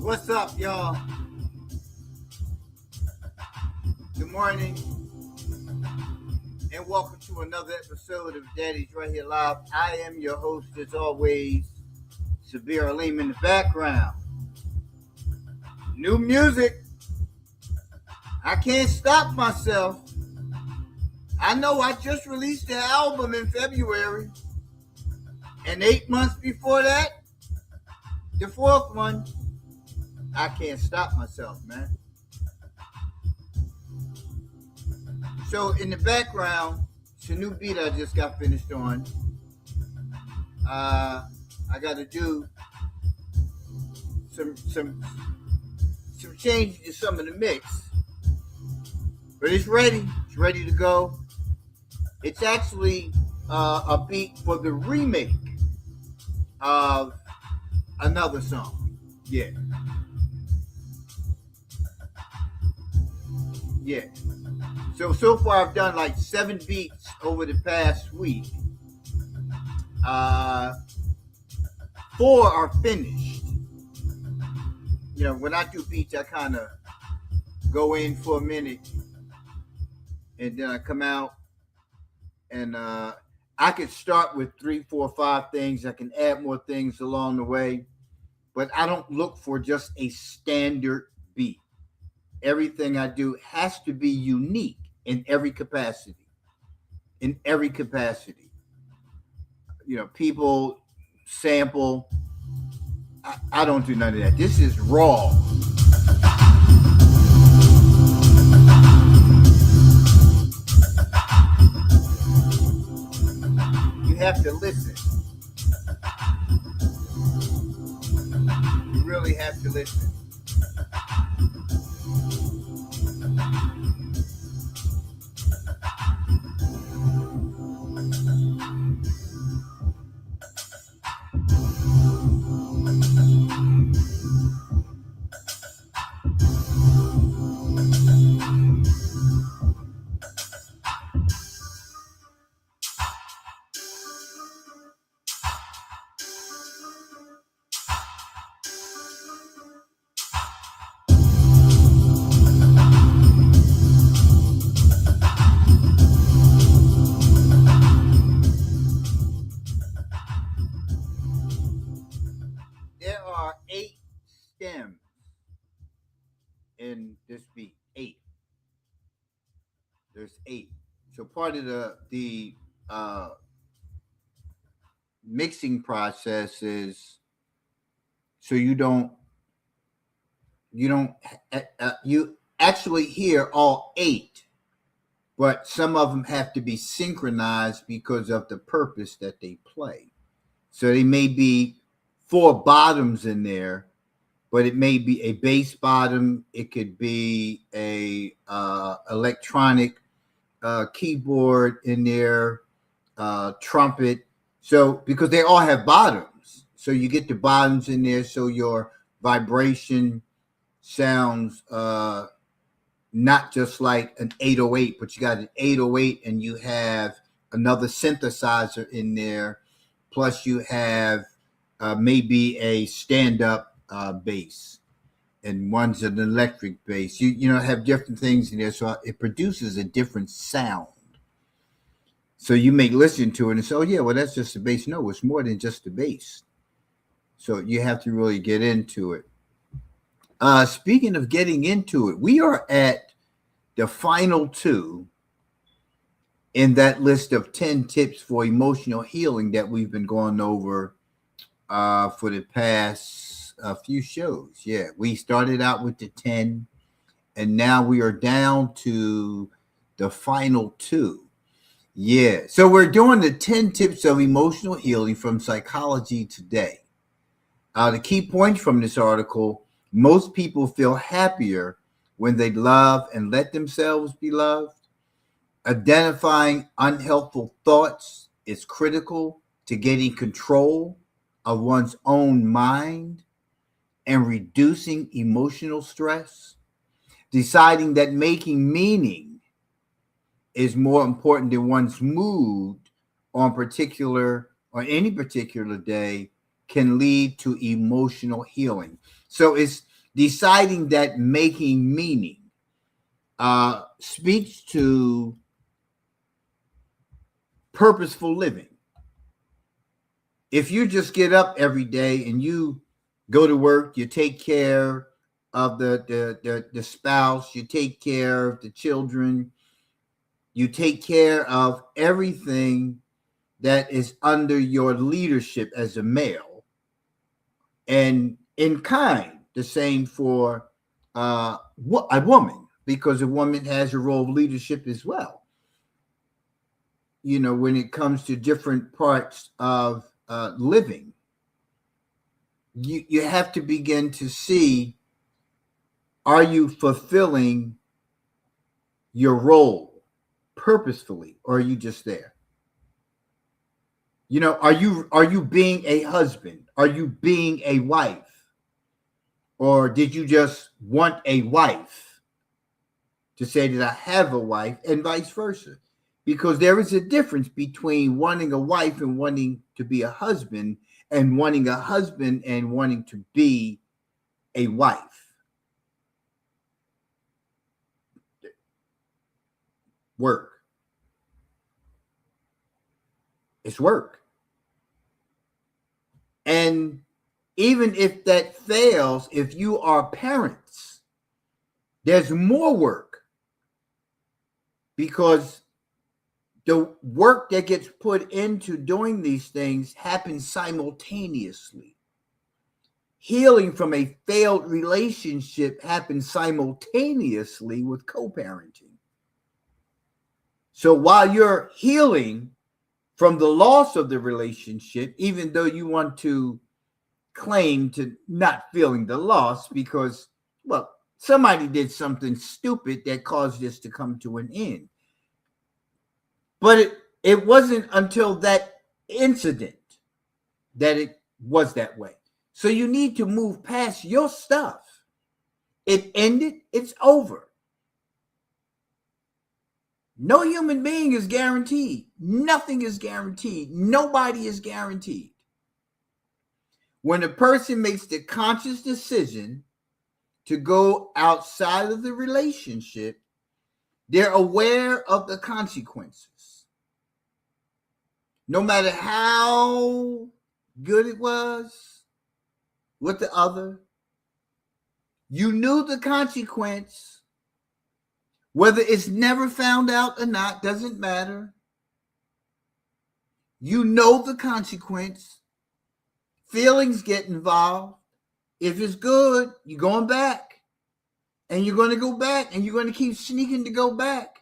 What's up, y'all? Good morning, and welcome to another episode of Daddy's Right Here Live. I am your host, as always, Sabir Aleem in the background. New music. I can't stop myself. I know I just released the album in February, and 8 months before that, the fourth one. I can't stop myself, man. So in the background, it's a new beat I just got finished on. I got to do some changes to some of the mix, but it's ready. It's ready to go. It's actually a beat for the remake of another song. Yeah. So far I've done like 7 beats over the past week. 4 are finished. You know, when I do beats, I kind of go in for a minute, and then I come out, and I could start with 3, 4, 5 things. I can add more things along the way, but I don't look for just a standard beat. Everything I do has to be unique in every capacity. In every capacity. You know, people sample. I don't do none of that. This is raw. You have to listen. You really have to listen. There are 8 stems in this beat. 8. There's 8. So part of the mixing process is so you actually hear all 8, but some of them have to be synchronized because of the purpose that they play. So they may be 4 bottoms in there, but it may be a bass bottom. It could be a electronic keyboard in there, trumpet. So because they all have bottoms, so you get the bottoms in there, so your vibration sounds not just like an 808, but you got an 808 and you have another synthesizer in there, plus you have maybe a stand-up bass, and one's an electric bass. You know, have different things in there, so it produces a different sound. So you may listen to it and say, oh yeah, well that's just the bass. No, it's more than just the bass. So you have to really get into it. Speaking of getting into it, we are at the final 2 in that list of 10 tips for emotional healing that we've been going over for the past few shows. Yeah, we started out with the 10, and now we are down to the final 2. Yeah, so we're doing the 10 tips of emotional healing from Psychology Today. The key points from this article: most people feel happier when they love and let themselves be loved. Identifying unhelpful thoughts is critical to getting control of one's own mind and reducing emotional stress. Deciding that making meaning is more important than one's mood on any particular day can lead to emotional healing. So it's deciding that making meaning speaks to purposeful living. If you just get up every day and you go to work, you take care of the spouse, you take care of the children, you take care of everything that is under your leadership as a male, and in kind, the same for a woman, because a woman has a role of leadership as well. You know, when it comes to different parts of living, you have to begin to see, are you fulfilling your role purposefully, or are you just there? You know, are you being a husband? Are you being a wife? Or did you just want a wife to say that I have a wife, and vice versa? Because there is a difference between wanting a wife and wanting to be a husband, and wanting a husband and wanting to be a wife. Work. It's work. And even if that fails, if you are parents, there's more work, because the work that gets put into doing these things happens simultaneously. Healing from a failed relationship happens simultaneously with co-parenting. So while you're healing from the loss of the relationship, even though you want to claim to not feeling the loss because, well, somebody did something stupid that caused this to come to an end. But it wasn't until that incident that it was that way. So you need to move past your stuff. It ended, it's over. No human being is guaranteed. Nothing is guaranteed. Nobody is guaranteed. When a person makes the conscious decision to go outside of the relationship, they're aware of the consequences. No matter how good it was with the other, you knew the consequence. Whether it's never found out or not, doesn't matter. You know the consequence. Feelings get involved. If it's good, you're going back. And you're going to go back, and you're going to keep sneaking to go back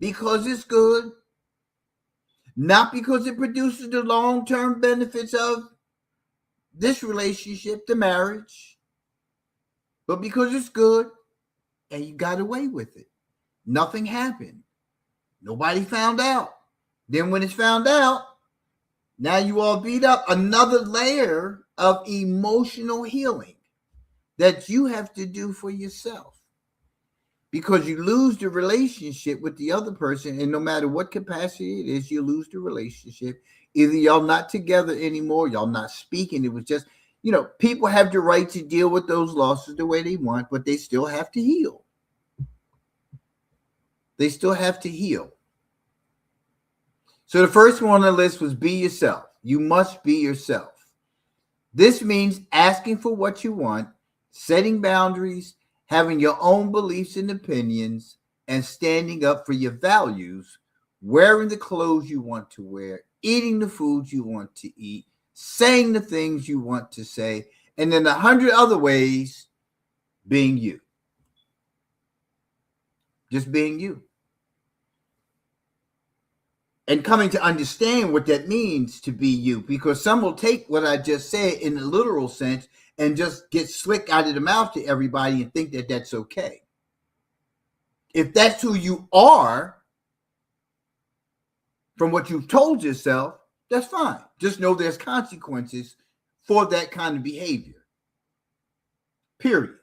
because it's good. Not because it produces the long-term benefits of this relationship, the marriage, but because it's good and you got away with it. Nothing happened. Nobody found out. Then when it's found out, now you all beat up. Another layer of emotional healing that you have to do for yourself, because you lose the relationship with the other person, and no matter what capacity it is, you lose the relationship. Either y'all not together anymore, y'all not speaking. It was just, people have the right to deal with those losses the way they want, but they still have to heal. They still have to heal. So the first one on the list was be yourself. You must be yourself. This means asking for what you want, setting boundaries, having your own beliefs and opinions, and standing up for your values, wearing the clothes you want to wear, eating the foods you want to eat, saying the things you want to say, and then 100 other ways, being you. Just being you. And coming to understand what that means to be you, because some will take what I just said in a literal sense and just get slick out of the mouth to everybody and think that that's okay. If that's who you are, from what you've told yourself, that's fine. Just know there's consequences for that kind of behavior. Period.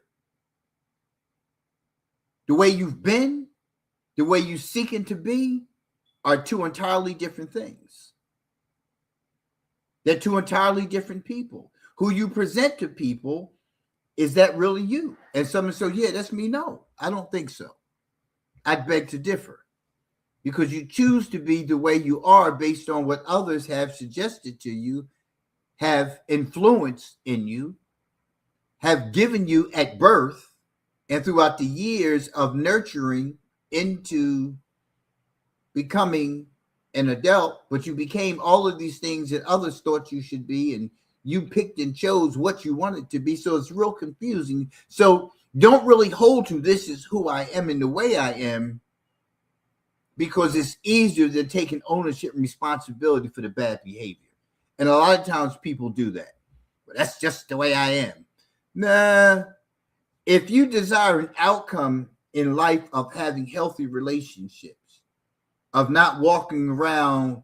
The way you've been, the way you're seeking to be, are two entirely different things. They're two entirely different people. Who you present to people is that really you? And someone said, yeah, that's me. No, I don't think so. I'd beg to differ, because you choose to be the way you are based on what others have suggested to you, have influenced in you, have given you at birth, and throughout the years of nurturing into becoming an adult. But you became all of these things that others thought you should be, and you picked and chose what you wanted to be. So it's real confusing. So don't really hold to this is who I am and the way I am, because it's easier than taking ownership and responsibility for the bad behavior. And a lot of times people do that. But that's just the way I am. Nah. If you desire an outcome in life of having healthy relationships, of not walking around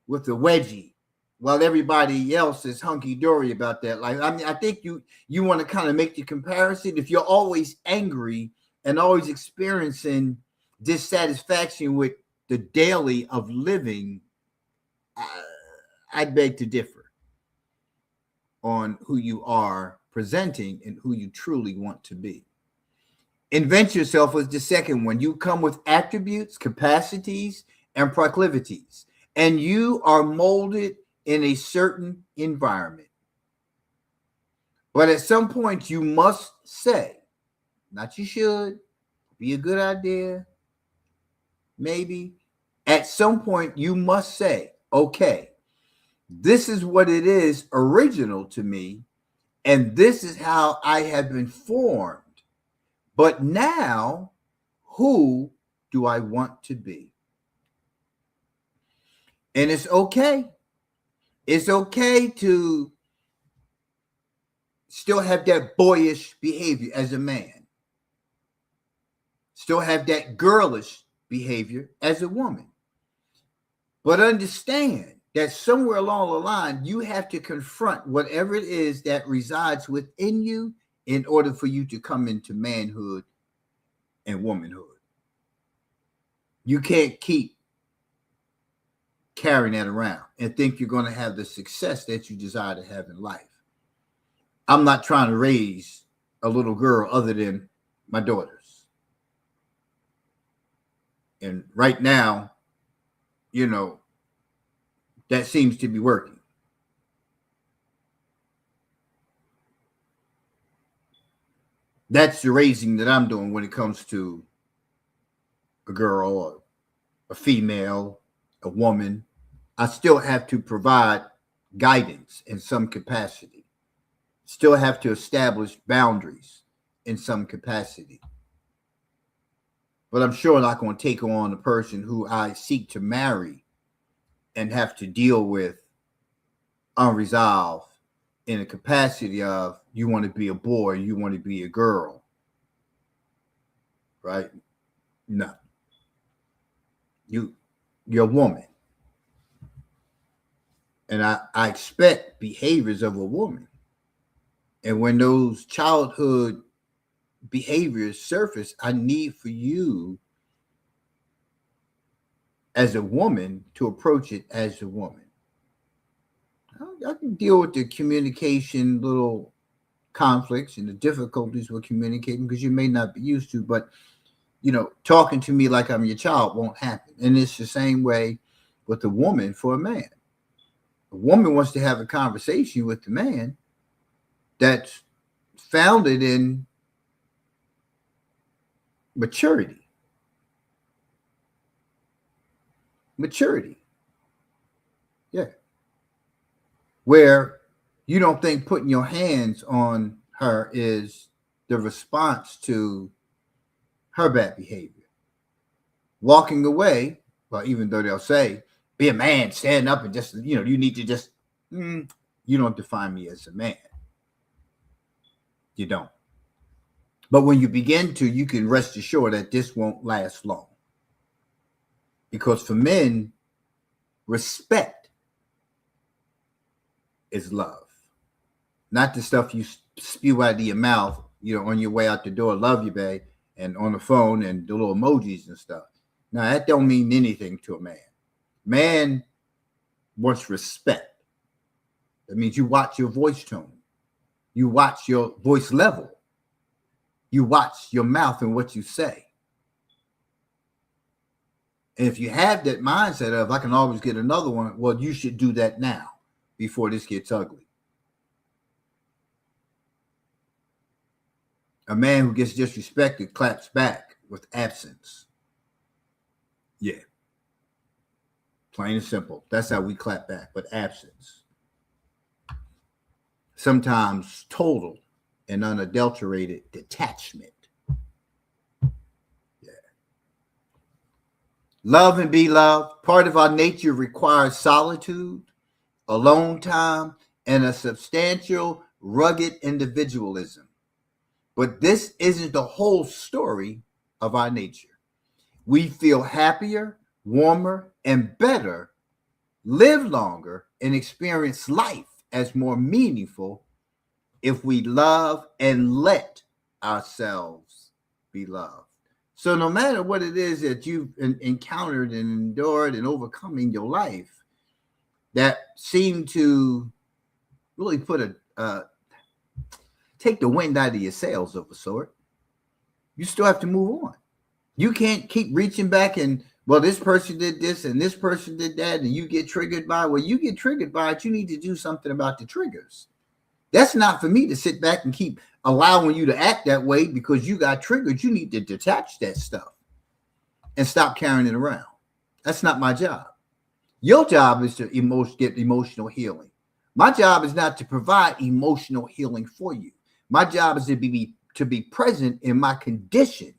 with a wedgie while everybody else is hunky-dory about that life, I mean, I think you want to kind of make the comparison. If you're always angry and always experiencing dissatisfaction with the daily of living, I beg to differ on who you are presenting and who you truly want to be. Invent yourself was the second one. You come with attributes, capacities, and proclivities, and you are molded in a certain environment. But at some point, you must say, not you should, be a good idea, maybe. At some point, you must say, okay, this is what it is original to me, and this is how I have been formed. But now, who do I want to be? And it's okay. It's okay to still have that boyish behavior as a man, still have that girlish behavior as a woman. But understand that somewhere along the line, you have to confront whatever it is that resides within you in order for you to come into manhood and womanhood. You can't keep carrying that around and think you're going to have the success that you desire to have in life. I'm not trying to raise a little girl other than my daughters. And right now, that seems to be working. That's the raising that I'm doing when it comes to a girl or a female, a woman. I still have to provide guidance in some capacity, still have to establish boundaries in some capacity. But I'm sure not going to take on a person who I seek to marry and have to deal with unresolved in a capacity of you want to be a boy, you want to be a girl, right? No. You're a woman. And I expect behaviors of a woman. And when those childhood behaviors surface, I need for you as a woman to approach it as a woman. I can deal with the communication little conflicts and the difficulties with communicating because you may not be used to, but talking to me like I'm your child won't happen. And it's the same way with a woman for a man. A woman wants to have a conversation with the man that's founded in maturity. Yeah. Where you don't think putting your hands on her is the response to her bad behavior. Walking away, well, even though they'll say, be a man, stand up and just, you need to just, you don't define me as a man. You don't. But when you begin to, you can rest assured that this won't last long. Because for men, respect is love. Not the stuff you spew out of your mouth, on your way out the door, love you, babe, and on the phone and the little emojis and stuff. Now, that don't mean anything to a man. Man wants respect. That means you watch your voice tone. You watch your voice level. You watch your mouth and what you say. And if you have that mindset of, I can always get another one, well, you should do that now before this gets ugly. A man who gets disrespected claps back with absence. Yeah. Plain and simple. That's how we clap back, with absence. Sometimes total and unadulterated detachment. Yeah. Love and be loved. Part of our nature requires solitude, alone time, and a substantial, rugged individualism. But this isn't the whole story of our nature. We feel happier, warmer, and better, live longer, and experience life as more meaningful if we love and let ourselves be loved. So no matter what it is that you've encountered and endured and overcome in your life that seem to really put take the wind out of your sails of a sort, you still have to move on. You can't keep reaching back and, well, this person did this and this person did that, and you get triggered by, well, you get triggered by it, you need to do something about the triggers. That's not for me to sit back and keep allowing you to act that way because you got triggered. You need to detach that stuff and stop carrying it around. That's not my job. Your job is to get emotional healing. My job is not to provide emotional healing for you. My job is to be present in my condition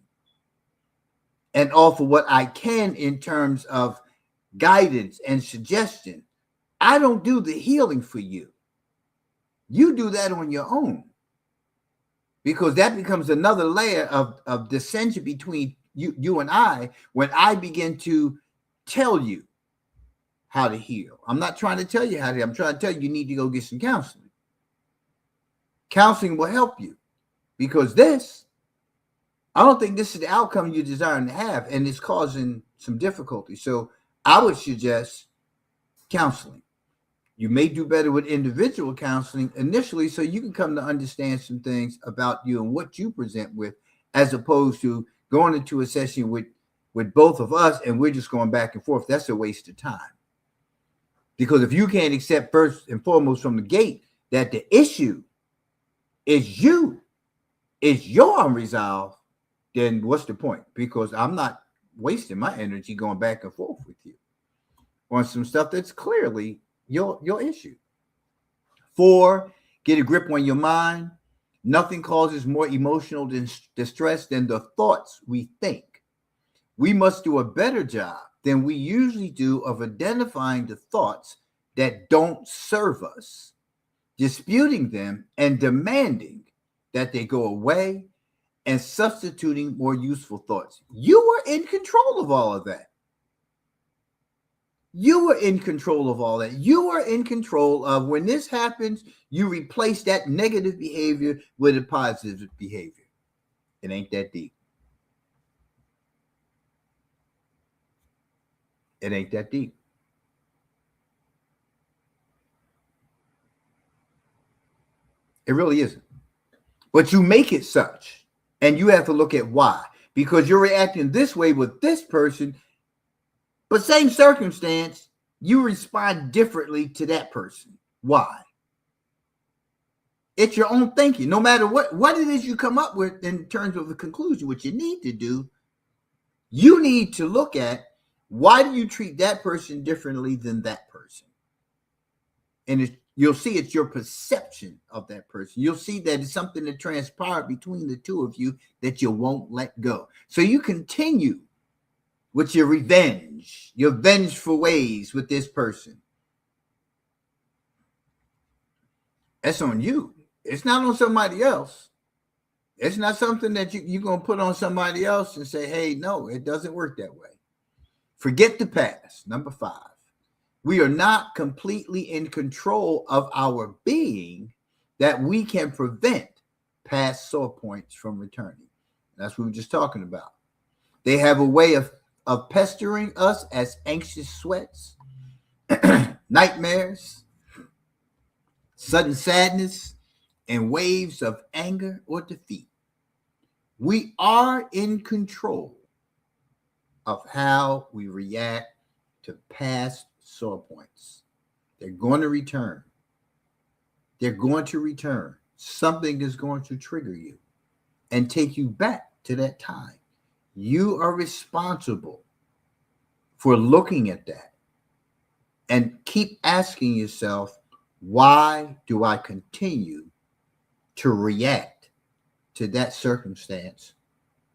and offer what I can in terms of guidance and suggestion. I don't do the healing for you. You do that on your own, because that becomes another layer of dissension between you and I when I begin to tell you how to heal. I'm not trying to tell you how to heal. I'm trying to tell you you need to go get some counseling. Counseling will help you, because I don't think this is the outcome you're desiring to have, and it's causing some difficulty. So I would suggest counseling. You may do better with individual counseling initially so you can come to understand some things about you and what you present with, as opposed to going into a session with both of us and we're just going back and forth. That's a waste of time. Because if you can't accept first and foremost from the gate that the issue is you, is your unresolved, then what's the point? Because I'm not wasting my energy going back and forth with you on some stuff that's clearly your issue. 4, get a grip on your mind. Nothing causes more emotional distress than the thoughts we think. We must do a better job than we usually do of identifying the thoughts that don't serve us, disputing them, and demanding that they go away, and substituting more useful thoughts. You are in control of all of that. You are in control of all that. You are in control of, when this happens, you replace that negative behavior with a positive behavior. It ain't that deep. It ain't that deep. It really isn't. But you make it such, and you have to look at why. Because you're reacting this way with this person, but same circumstance, you respond differently to that person. Why? It's your own thinking. No matter what it is you come up with in terms of the conclusion, what you need to do, you need to look at, why do you treat that person differently than that person? And you'll see it's your perception of that person. You'll see that it's something that transpired between the two of you that you won't let go. So you continue with your revenge, your vengeful ways with this person. That's on you. It's not on somebody else. It's not something that you're going to put on somebody else and say, hey, no, it doesn't work that way. Forget the past. Number 5. We are not completely in control of our being that we can prevent past sore points from returning. That's what we were just talking about. They have a way of pestering us as anxious sweats, nightmares, sudden sadness, in waves of anger or defeat. We are in control of how we react to past sore points. They're going to return. They're going to return. Something is going to trigger you and take you back to that time. You are responsible for looking at that and keep asking yourself, why do I continue to react to that circumstance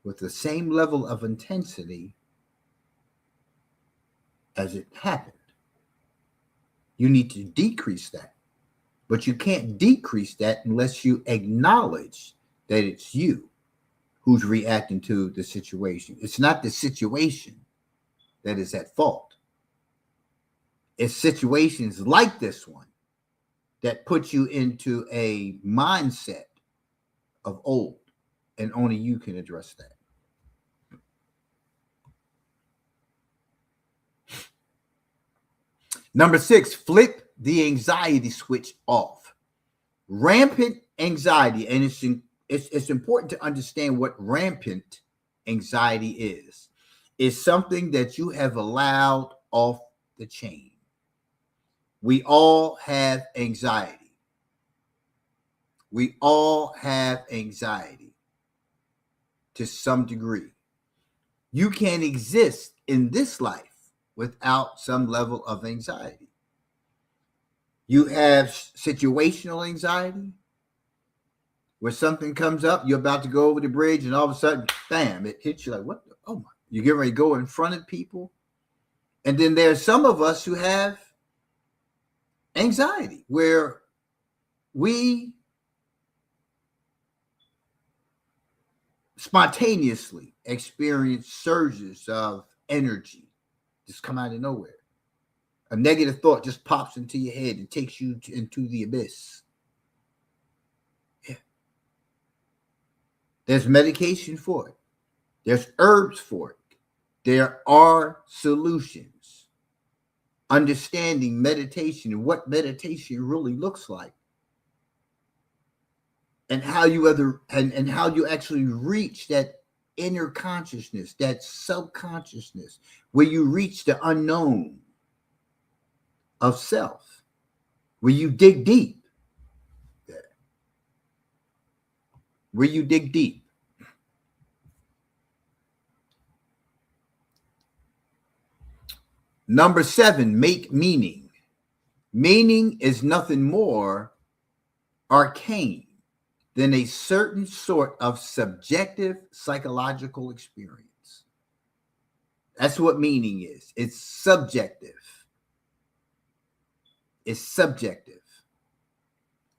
with the same level of intensity as it happened? You need to decrease that. But you can't decrease that unless you acknowledge that it's you who's reacting to the situation. It's not the situation that is at fault. It's situations like this one that put you into a mindset of old, and only you can address that. Number 6, flip the anxiety switch off. Rampant anxiety, and it's important to understand what rampant anxiety is something that you have allowed off the chain. We all have anxiety. We all have anxiety to some degree. You can't exist in this life without some level of anxiety. You have situational anxiety, where something comes up, you're about to go over the bridge, and all of a sudden, bam, it hits you like, what? Oh my, you're getting ready to go in front of people. And then there's some of us who have anxiety, where we spontaneously experience surges of energy just come out of nowhere. A negative thought just pops into your head and takes you into the abyss. Yeah. There's medication for it. There's herbs for it. There are solutions. Understanding meditation and what meditation really looks like, and how you how you actually reach that inner consciousness, that subconsciousness, where you reach the unknown of self, where you dig deep. Where you dig deep. Number 7, make meaning. Meaning is nothing more arcane than a certain sort of subjective psychological experience. That's what meaning is. It's subjective. It's subjective.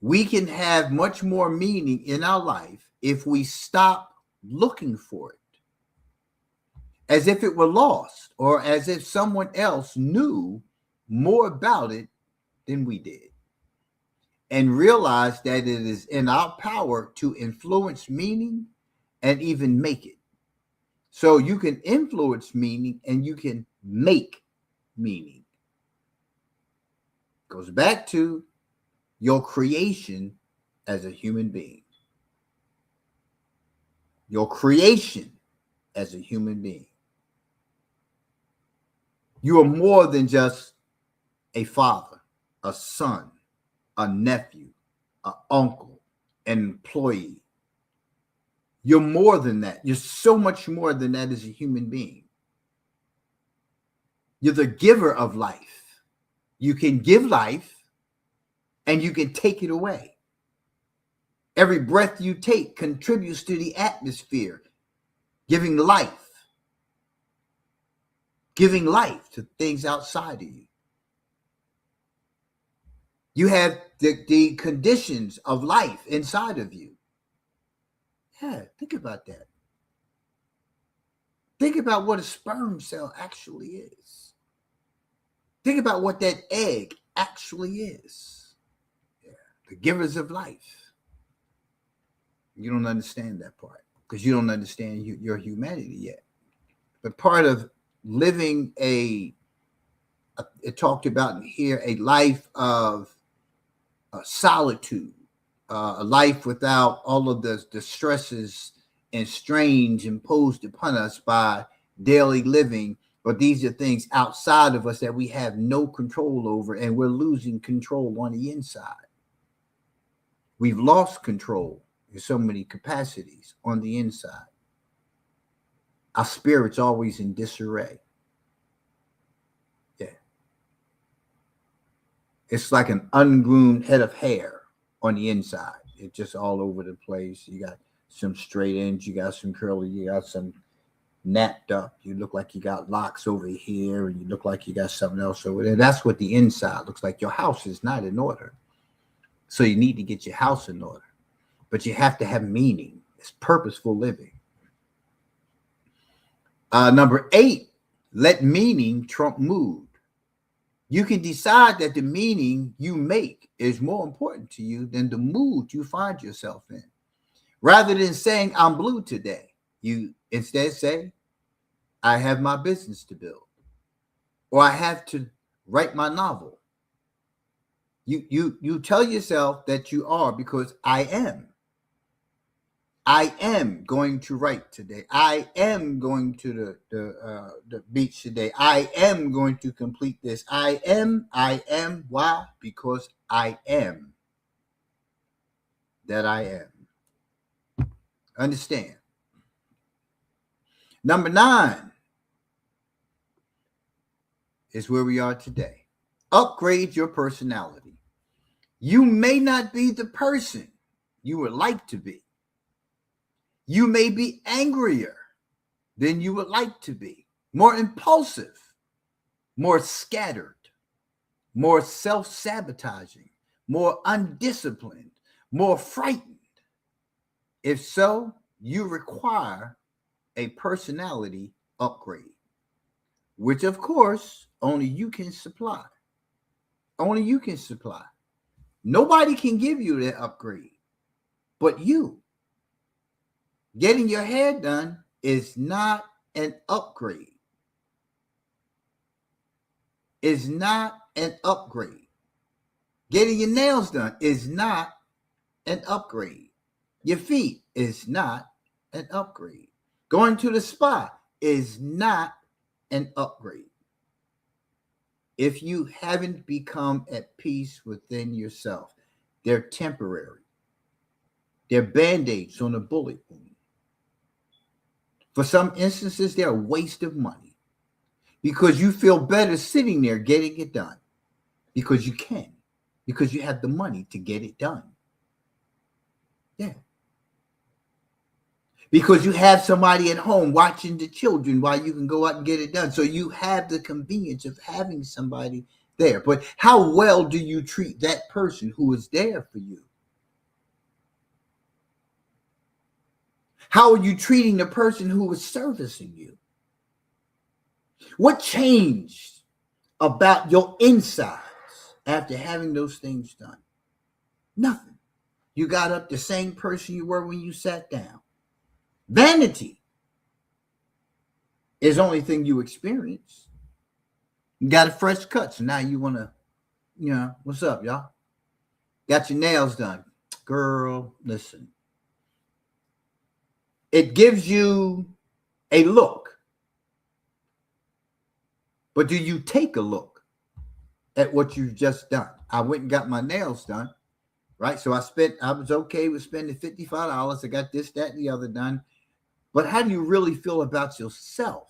We can have much more meaning in our life if we stop looking for it, as if it were lost, or as if someone else knew more about it than we did, and realize that it is in our power to influence meaning and even make it. So you can influence meaning and you can make meaning. Goes back to your creation as a human being. Your creation as a human being. You are more than just a father, a son, a nephew, an uncle, an employee. You're more than that. You're so much more than that as a human being. You're the giver of life. You can give life and you can take it away. Every breath you take contributes to the atmosphere, giving life to things outside of you. You have the conditions of life inside of you. Yeah, think about that. Think about what a sperm cell actually is. Think about what that egg actually is. Yeah, the givers of life. You don't understand that part because you don't understand your humanity yet. But part of living it talked about here, a life of solitude, a life without all of the stresses and strains imposed upon us by daily living. But these are things outside of us that we have no control over, and we're losing control on the inside. We've lost control in so many capacities on the inside. Our spirit's always in disarray. Yeah. It's like an ungroomed head of hair on the inside. It's just all over the place. You got some straight ends, you got some curly, you got some napped up. You look like you got locks over here, and you look like you got something else over there. That's what the inside looks like. Your house is not in order. So you need to get your house in order. But you have to have meaning. It's purposeful living. Number 8, let meaning trump mood. You can decide that the meaning you make is more important to you than the mood you find yourself in. Rather than saying, I'm blue today, you instead say, I have my business to build, or I have to write my novel. You tell yourself that you are, because I am. I am going to write today. I am going to the beach today. I am going to complete this. I am. Why? Because I am that I am. Understand? Number 9 is where we are today. Upgrade your personality. You may not be the person you would like to be. You may be angrier than you would like to be, more impulsive, more scattered, more self-sabotaging, more undisciplined, more frightened. If so, you require a personality upgrade, which of course only you can supply. Only you can supply. Nobody can give you that upgrade but you. Getting your hair done is not an upgrade. Is not an upgrade. Getting your nails done is not an upgrade. Your feet is not an upgrade. Going to the spa is not an upgrade. If you haven't become at peace within yourself, they're temporary. They're band-aids on a bullet wound. For some instances, they're a waste of money because you feel better sitting there getting it done because you can, because you have the money to get it done. Yeah. Because you have somebody at home watching the children while you can go out and get it done. So you have the convenience of having somebody there. But how well do you treat that person who is there for you? How are you treating the person who is servicing you? What changed about your insides after having those things done? Nothing. You got up the same person you were when you sat down. Vanity is the only thing you experience. You got a fresh cut, so now you want to, what's up, y'all? Got your nails done. Girl, listen. It gives you a look. But do you take a look at what you've just done? I went and got my nails done, right? So I was okay with spending $55. I got this, that, and the other done. But how do you really feel about yourself?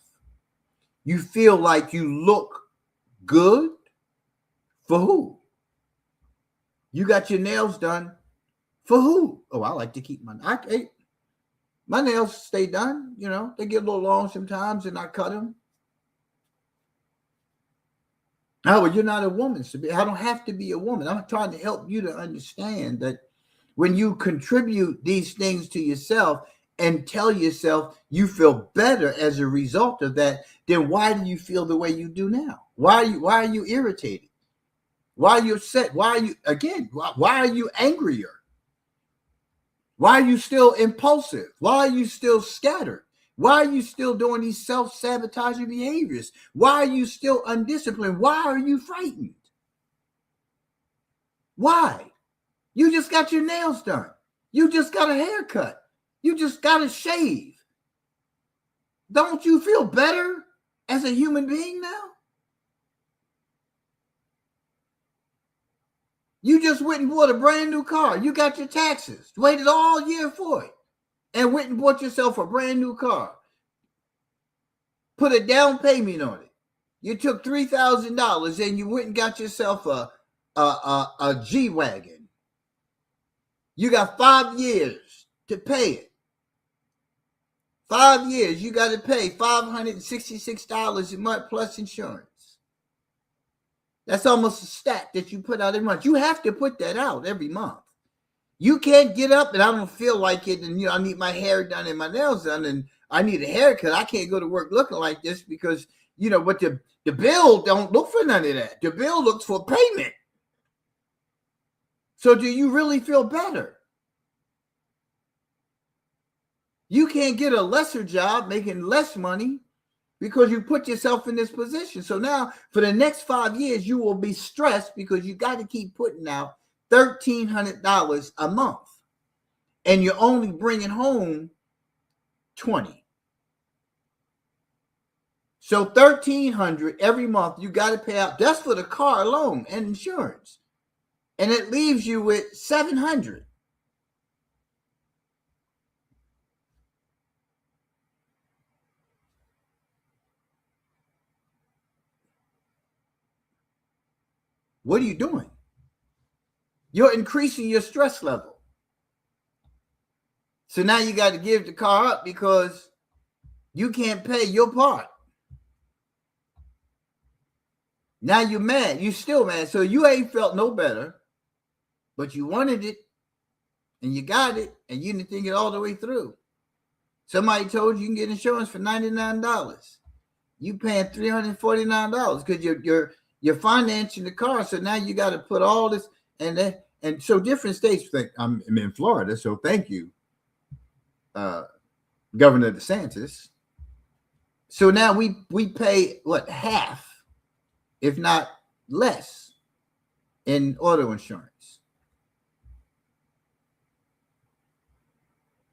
You feel like you look good for who? You got your nails done for who? Oh, I like to keep my nails stay done. They get a little long sometimes and I cut them. Oh, well, you're not a woman. So I don't have to be a woman. I'm trying to help you to understand that when you contribute these things to yourself and tell yourself you feel better as a result of that, then why do you feel the way you do now? Why are you irritated? Why are you upset? Why are you angrier? Why are you still impulsive? Why are you still scattered? Why are you still doing these self-sabotaging behaviors? Why are you still undisciplined? Why are you frightened? Why? You just got your nails done. You just got a haircut. You just got a shave. Don't you feel better as a human being now? You just went and bought a brand new car. You got your taxes. Waited all year for it. And went and bought yourself a brand new car. Put a down payment on it. You took $3,000 and you went and got yourself a G-Wagon. You got 5 years to pay it. 5 years, you got to pay $566 a month plus insurance. That's almost a stack that you put out every month. You have to put that out every month. You can't get up and I don't feel like it, and I need my hair done and my nails done, and I need a haircut. I can't go to work looking like this because but the bill don't look for none of that. The bill looks for payment. So do you really feel better? You can't get a lesser job making less money because you put yourself in this position. So now for the next 5 years, you will be stressed because you got to keep putting out $1,300 a month. And you're only bringing home $20. So $1,300 every month you got to pay out. That's for the car alone and insurance. And it leaves you with $700. What are you doing? You're increasing your stress level. So now you got to give the car up because you can't pay your part. Now you're mad. You're still mad. So you ain't felt no better, but you wanted it and you got it and you didn't think it all the way through. Somebody told you can get insurance for $99. You paying $349 because you're financing the car. So now you got to put all this and so different states think I'm in Florida. So thank you, Governor DeSantis. So now we pay half, if not less, in auto insurance.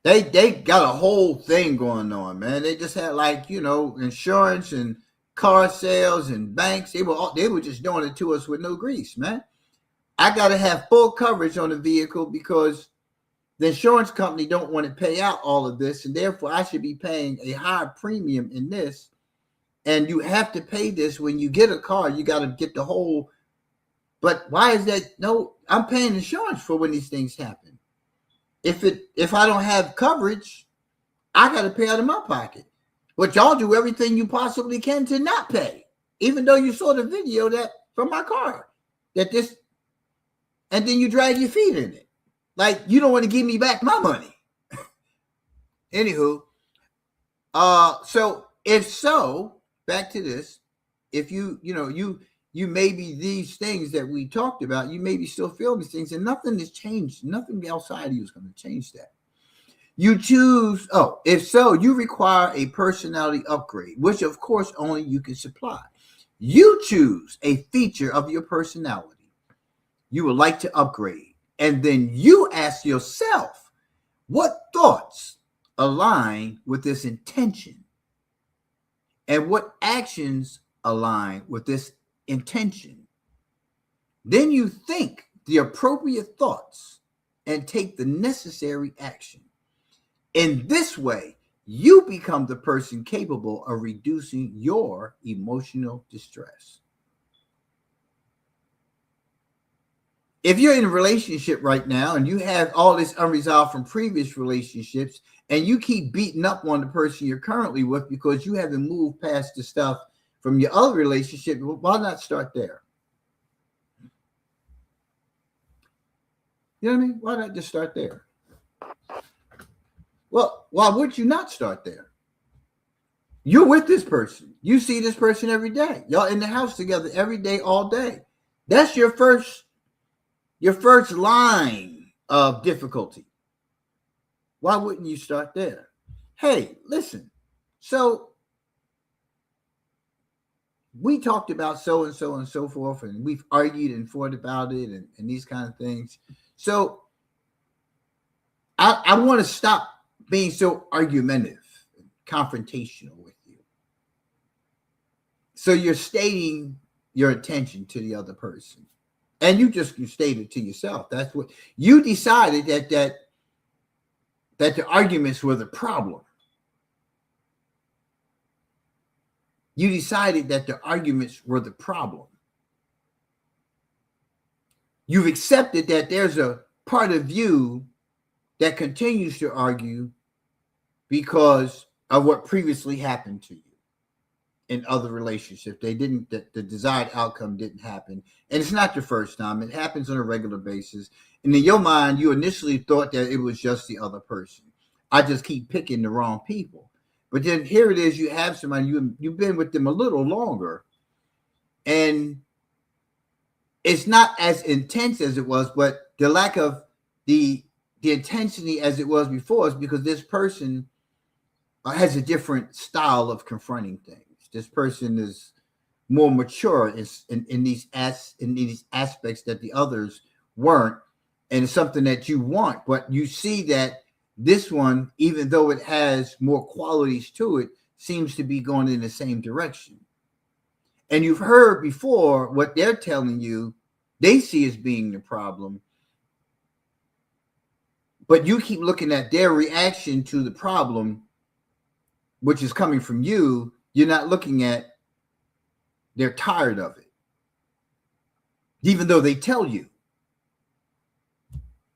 They got a whole thing going on, man. They just had insurance and car sales and banks. They were just doing it to us with no grease, man. I got to have full coverage on the vehicle because the insurance company don't want to pay out all of this, and therefore I should be paying a higher premium in this. And you have to pay this when you get a car. You got to get the whole. But why is that? No, I'm paying insurance for when these things happen. If I don't have coverage, I got to pay out of my pocket. But y'all do everything you possibly can to not pay, even though you saw the video that from my car and then you drag your feet in it. Like you don't want to give me back my money. Anywho, so if so, back to this, if you maybe these things that we talked about, you maybe still feel these things and nothing has changed. Nothing outside of you is going to change that. You choose, if so, you require a personality upgrade, which of course only you can supply. You choose a feature of your personality you would like to upgrade. And then you ask yourself, what thoughts align with this intention? And what actions align with this intention? Then you think the appropriate thoughts and take the necessary action. In this way, you become the person capable of reducing your emotional distress. If you're in a relationship right now and you have all this unresolved from previous relationships and you keep beating up on the person you're currently with because you haven't moved past the stuff from your other relationship, why not start there? You know what I mean? Why not just start there? Well, why would you not start there? You're with this person. You see this person every day. Y'all in the house together every day, all day. That's your first line of difficulty. Why wouldn't you start there? Hey, listen. So we talked about so and so and so forth, and we've argued and fought about it and these kind of things. So I want to stop being so argumentative, confrontational with you. So you're stating your attention to the other person, and you stated to yourself. That's what you decided, that the arguments were the problem. You decided that the arguments were the problem. You've accepted that there's a part of you that continues to argue because of what previously happened to you in other relationships. The desired outcome didn't happen. And it's not the first time. It happens on a regular basis. And in your mind, you initially thought that it was just the other person. I just keep picking the wrong people. But then here it is, you have somebody, you've been with them a little longer, and it's not as intense as it was, but the lack of the intensity as it was before is because this person has a different style of confronting things. This person is more mature in these aspects that the others weren't, and it's something that you want, but you see that this one, even though it has more qualities to it, seems to be going in the same direction. And you've heard before what they're telling you they see as being the problem, but you keep looking at their reaction to the problem, which is coming from you. You're not looking at they're tired of it, even though they tell you.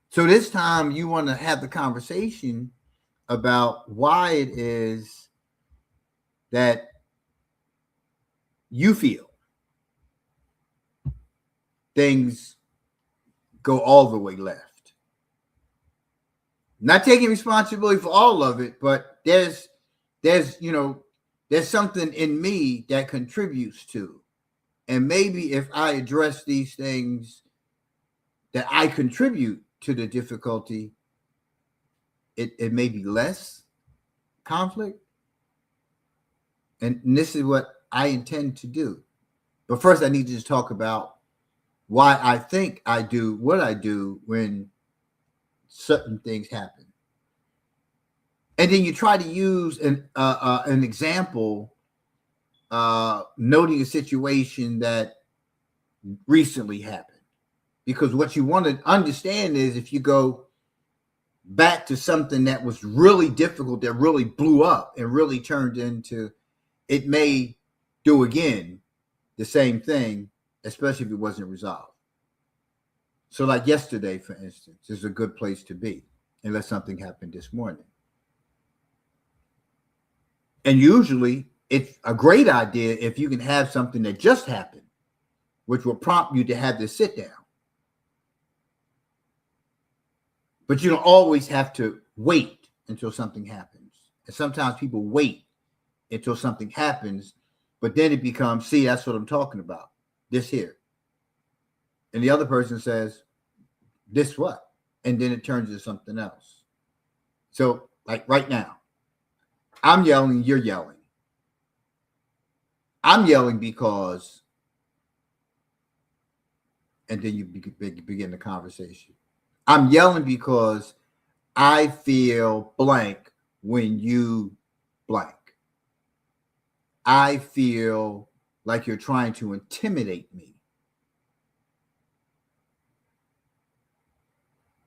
So this time you want to have the conversation about why it is that you feel things go all the way left. Not taking responsibility for all of it, but there's something in me that contributes to. And maybe if I address these things that I contribute to the difficulty, it may be less conflict. And this is what I intend to do. But first, I need to just talk about why I think I do what I do when certain things happen. And then you try to use an example, noting a situation that recently happened. Because what you want to understand is if you go back to something that was really difficult, that really blew up and really turned into, it may do again the same thing, especially if it wasn't resolved. So like yesterday, for instance, is a good place to be unless something happened this morning. And usually it's a great idea if you can have something that just happened, which will prompt you to have this sit down. But you don't always have to wait until something happens. And sometimes people wait until something happens, but then it becomes, see, that's what I'm talking about, this here. And the other person says, this what? And then it turns into something else. So like right now, I'm yelling, you're yelling. I'm yelling because, and then you begin the conversation. I'm yelling because I feel blank when you blank. I feel like you're trying to intimidate me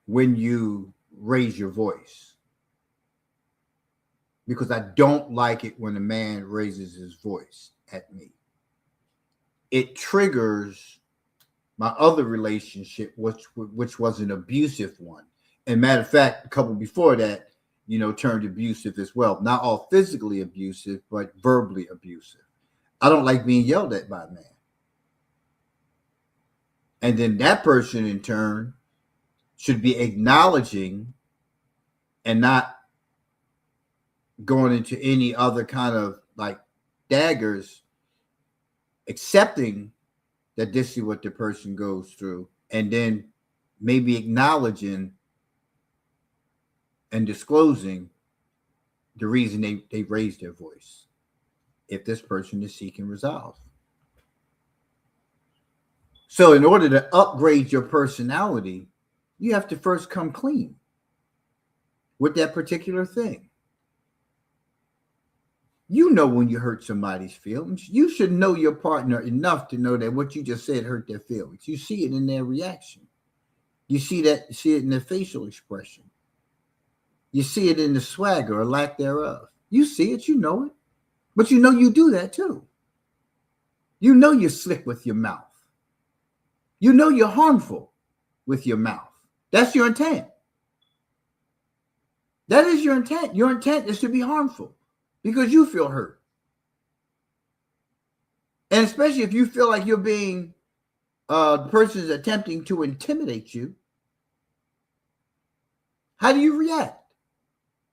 when you raise your voice. Because I don't like it when a man raises his voice at me. It triggers my other relationship, which was an abusive one. And matter of fact, a couple before that, turned abusive as well. Not all physically abusive, but verbally abusive. I don't like being yelled at by a man. And then that person in turn should be acknowledging and not going into any other kind of like daggers, accepting that this is what the person goes through, and then maybe acknowledging and disclosing the reason they raised their voice if this person is seeking resolve. So in order to upgrade your personality, You have to first come clean with that particular thing. You know when you hurt somebody's feelings. You should know your partner enough to know that what you just said hurt their feelings. You see it in their reaction. You see it in their facial expression. You see it in the swagger or lack thereof. You see it, you know it. But you know you do that too. You know you're slick with your mouth. You know you're harmful with your mouth. That's your intent. That is your intent. Your intent is to be harmful because you feel hurt. And especially if you feel like you're being, the person is attempting to intimidate you. How do you react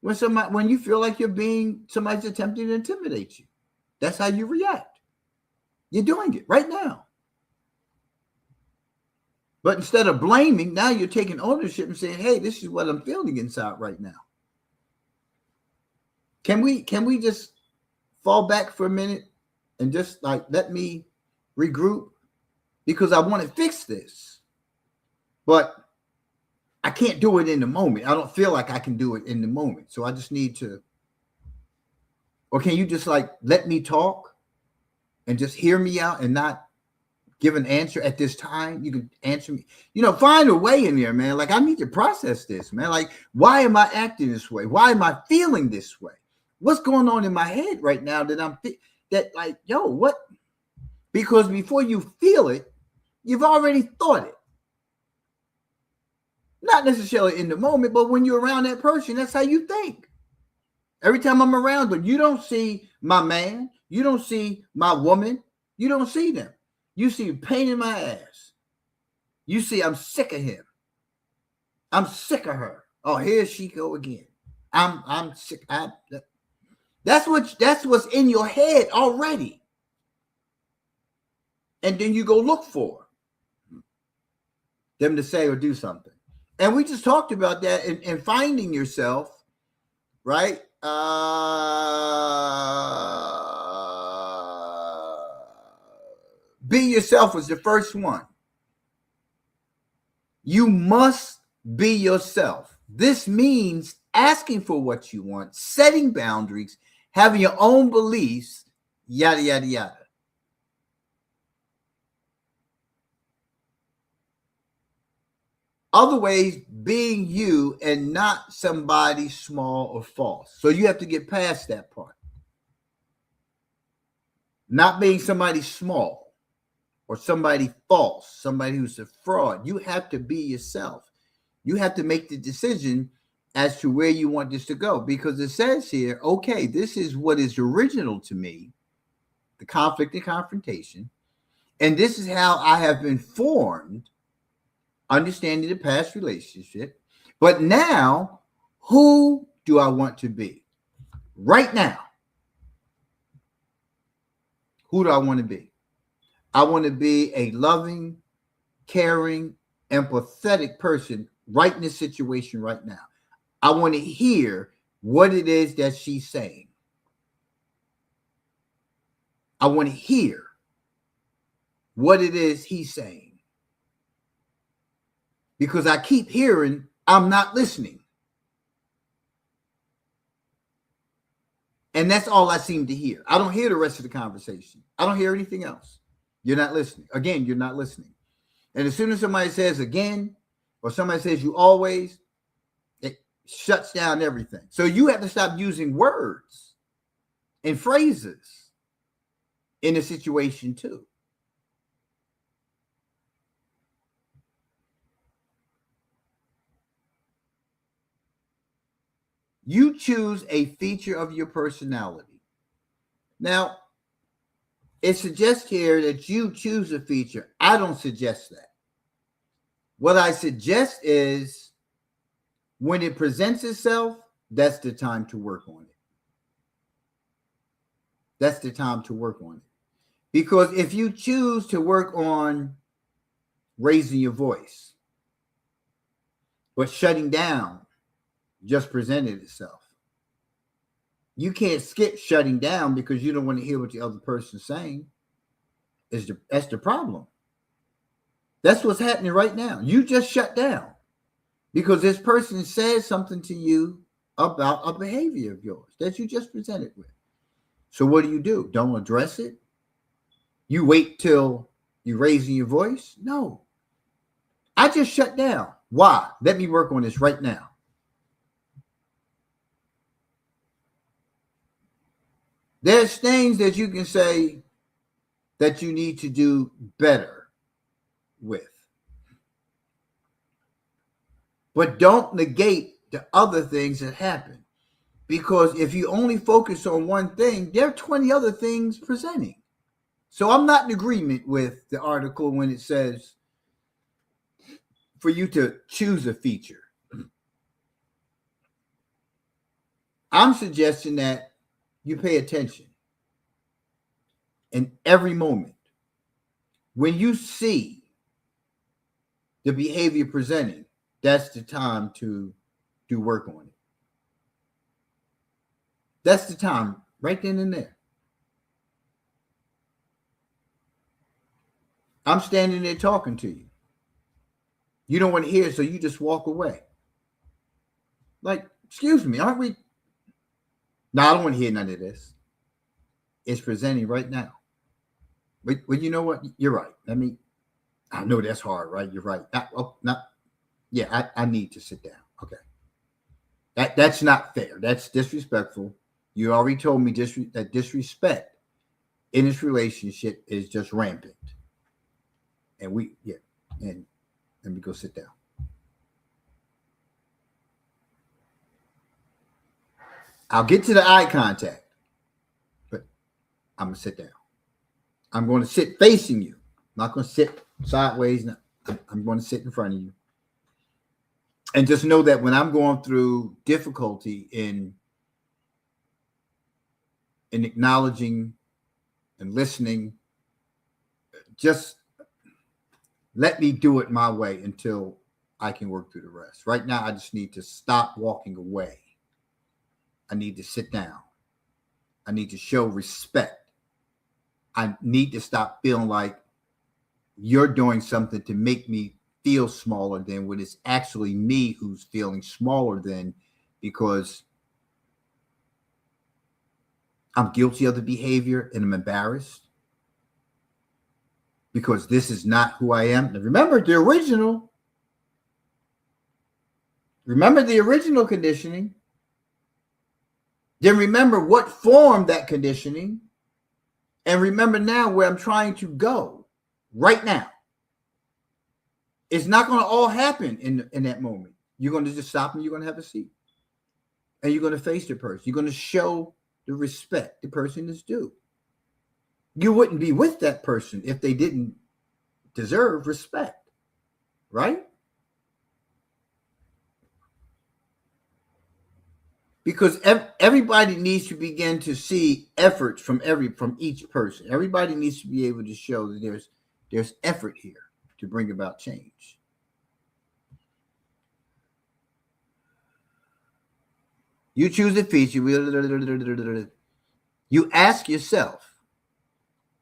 when you feel like somebody's attempting to intimidate you? That's how you react. You're doing it right now. But instead of blaming, now you're taking ownership and saying, hey, this is what I'm feeling inside right now. Can we just fall back for a minute and just like let me regroup? Because I want to fix this. But I can't do it in the moment. I don't feel like I can do it in the moment. So I just need to. Or can you just like let me talk and just hear me out and not give an answer at this time? You can answer me. Find a way in there, man. Like, I need to process this, man. Like, why am I acting this way? Why am I feeling this way? What's going on in my head right now what? Because before you feel it, you've already thought it. Not necessarily in the moment, but when you're around that person, that's how you think. Every time I'm around them, you don't see my man. You don't see my woman. You don't see them. You see pain in my ass. You see I'm sick of him. I'm sick of her. Oh, here she go again. I'm sick. That's what's in your head already. And then you go look for them to say or do something. And we just talked about that in finding yourself, right? Be yourself was the first one. You must be yourself. This means asking for what you want, setting boundaries, having your own beliefs, yada, yada, yada. Other ways, being you and not somebody small or false. So you have to get past that part. Not being somebody small or somebody false, somebody who's a fraud. You have to be yourself. You have to make the decision as to where you want this to go, because it says here, okay, this is what is original to me, the conflict and confrontation, and this is how I have been formed, understanding the past relationship. But now, who do I want to be? Right now, who do I want to be? I want to be a loving, caring, empathetic person right in this situation right now. I want to hear what it is that she's saying. I want to hear what it is he's saying. Because I keep hearing, I'm not listening. And that's all I seem to hear. I don't hear the rest of the conversation. I don't hear anything else. You're not listening. Again, you're not listening. And as soon as somebody says again, or somebody says you always, it shuts down everything. So you have to stop using words and phrases in a situation too. You choose a feature of your personality. Now, it suggests here that you choose a feature. I don't suggest that. What I suggest is when it presents itself, that's the time to work on it. That's the time to work on it. Because if you choose to work on raising your voice, but shutting down just presented itself, you can't skip shutting down because you don't want to hear what the other person's saying. That's the problem. That's what's happening right now. You just shut down. because this person says something to you about a behavior of yours that you just presented with. So what do? Don't address it? You wait till you're raising your voice? No. I just shut down. Why? Let me work on this right now. There's things that you can say that you need to do better with. But don't negate the other things that happen. Because if you only focus on one thing, there are 20 other things presenting. So I'm not in agreement with the article when it says for you to choose a feature. I'm suggesting that you pay attention in every moment. When you see the behavior presenting, that's the time to do work on it. That's the time, right then and there. I'm standing there talking to you. You don't want to hear it, so you just walk away. Like, excuse me, aren't we? No, I don't want to hear none of this. It's presenting right now. But you know what? You're right. I know that's hard, right? You're right. I need to sit down. Okay. That's not fair. That's disrespectful. You already told me that disrespect in this relationship is just rampant. And let me go sit down. I'll get to the eye contact, but I'm going to sit down. I'm going to sit facing you. I'm not going to sit sideways. I'm going to sit in front of you. And just know that when I'm going through difficulty in acknowledging and listening, just let me do it my way until I can work through the rest. Right now, I just need to stop walking away. I need to sit down. I need to show respect. I need to stop feeling like you're doing something to make me feel smaller than when it's actually me who's feeling smaller than, because I'm guilty of the behavior and I'm embarrassed because this is not who I am. Now, remember the original conditioning. Then remember what formed that conditioning. And remember now where I'm trying to go right now. It's not going to all happen in that moment. You're going to just stop and you're going to have a seat. And you're going to face the person. You're going to show the respect the person is due. You wouldn't be with that person if they didn't deserve respect, right? Because everybody needs to begin to see efforts from each person. Everybody needs to be able to show that there's effort here to bring about change. You choose a feature. You ask yourself,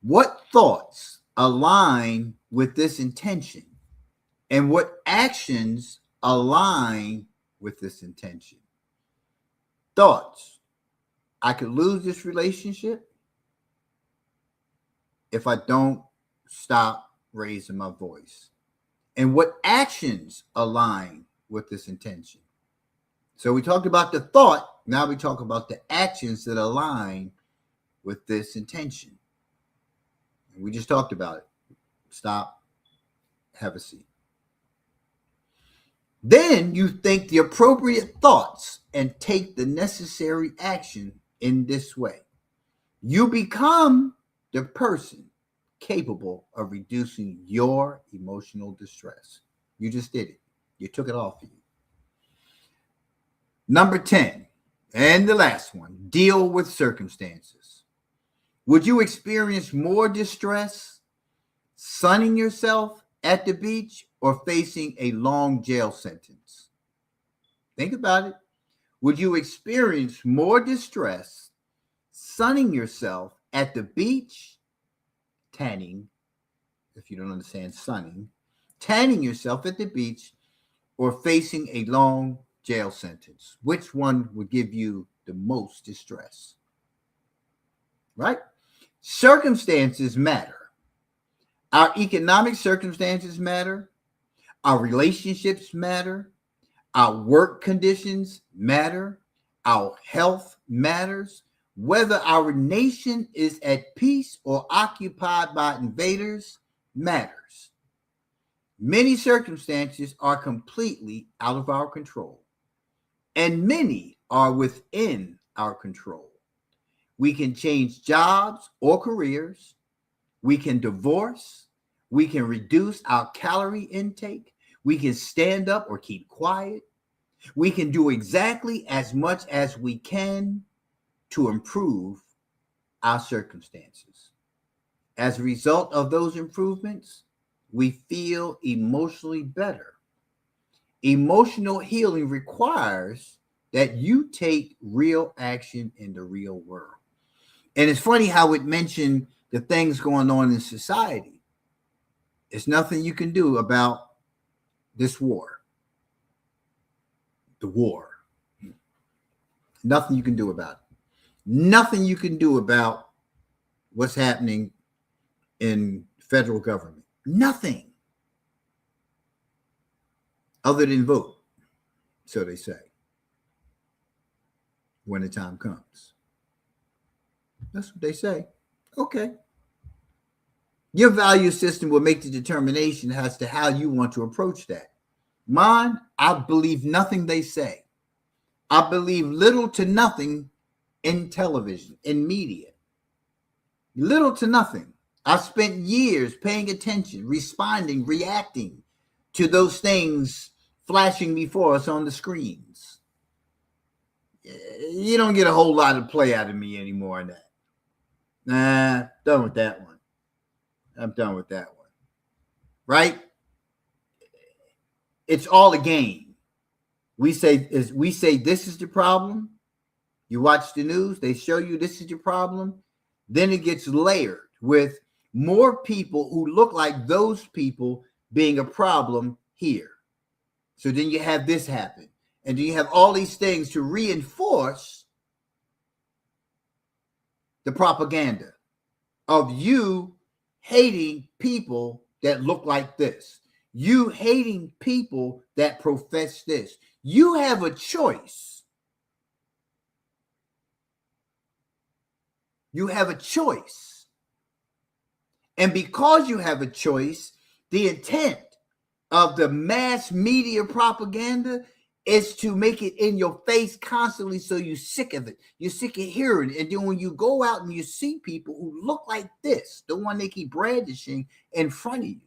what thoughts align with this intention? And what actions align with this intention? Thoughts. I could lose this relationship if I don't stop raising my voice. And what actions align with this intention? So we talked about the thought. Now we talk about the actions that align with this intention. And we just talked about it. Stop. Have a seat. Then you think the appropriate thoughts and take the necessary action in this way. You become the person capable of reducing your emotional distress. You just did it. You took it off of you. Number 10, and the last one, deal with circumstances. Would you experience more distress sunning yourself at the beach or facing a long jail sentence? Think about it. Would you experience more distress sunning yourself at the beach, tanning, if you don't understand sunning, tanning yourself at the beach, or facing a long jail sentence? Which one would give you the most distress? Right? Circumstances matter. Our economic circumstances matter. Our relationships matter. Our work conditions matter. Our health matters. Whether our nation is at peace or occupied by invaders matters. Many circumstances are completely out of our control, and many are within our control. We can change jobs or careers. We can divorce. We can reduce our calorie intake. We can stand up or keep quiet. We can do exactly as much as we can to improve our circumstances. As a result of those improvements, we feel emotionally better. Emotional healing requires that you take real action in the real world. And it's funny how it mentioned the things going on in society. There's nothing you can do about this war. The war. Nothing you can do about it. Nothing you can do about what's happening in federal government. Nothing. Other than vote, so they say, when the time comes. That's what they say. Okay. Your value system will make the determination as to how you want to approach that. Mine, I believe nothing they say. I believe little to nothing in television, in media. Little to nothing. I spent years paying attention, responding, reacting to those things flashing before us on the screens. You don't get a whole lot of play out of me anymore on that. Nah, done with that one. I'm done with that one. Right? It's all a game. We say this is the problem. You watch the news, they show you this is your problem. Then it gets layered with more people who look like those people being a problem here. So then you have this happen. And then you have all these things to reinforce the propaganda of you hating people that look like this. You hating people that profess this. You have a choice. You have a choice. And because you have a choice, the intent of the mass media propaganda is to make it in your face constantly so you're sick of it. You're sick of hearing it. And then when you go out and you see people who look like this, the one they keep brandishing in front of you,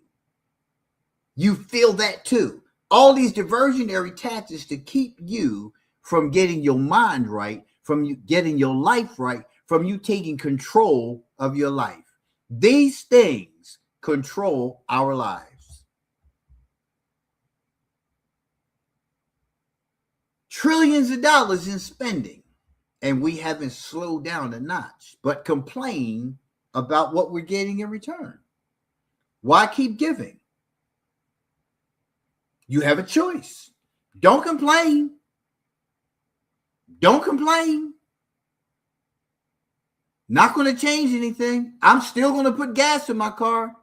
you feel that too. All these diversionary tactics to keep you from getting your mind right, from you getting your life right, from you taking control of your life. These things control our lives. Trillions of dollars in spending, and we haven't slowed down a notch, but complain about what we're getting in return. Why keep giving? You have a choice. Don't complain. Don't complain. Not going to change anything. I'm still going to put gas in my car.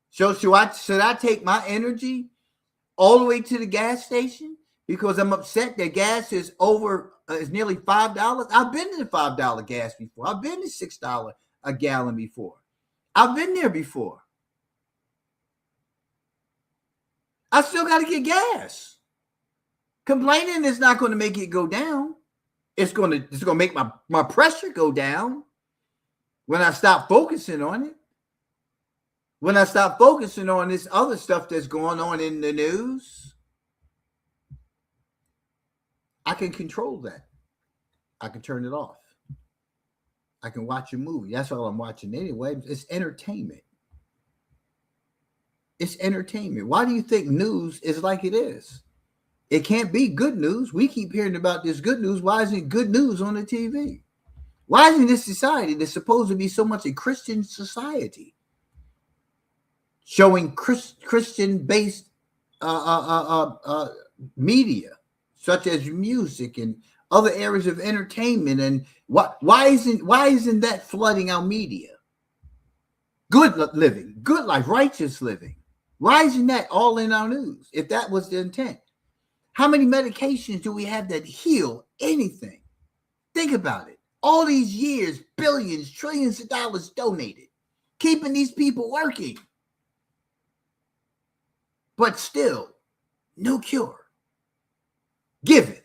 So should I take my energy all the way to the gas station because I'm upset that gas is nearly $5? I've been in the $5 gas before. I've been to $6 a gallon before. I've been there before. I still got to get gas. Complaining is not going to make it go down. It's going to make my pressure go down when I stop focusing on it. When I stop focusing on this other stuff that's going on in the news, I can control that. I can turn it off. I can watch a movie. That's all I'm watching anyway. It's entertainment. It's entertainment. Why do you think news is like it is? It can't be good news. We keep hearing about this good news. Why isn't good news on the TV? Why isn't this society that's supposed to be so much a Christian society showing Christian-based media, such as music and other areas of entertainment. And why isn't that flooding our media? Good living, good life, righteous living. Why isn't that all in our news? If that was the intent, how many medications do we have that heal anything? Think about it. All these years, billions, trillions of dollars donated, keeping these people working. But still, no cure given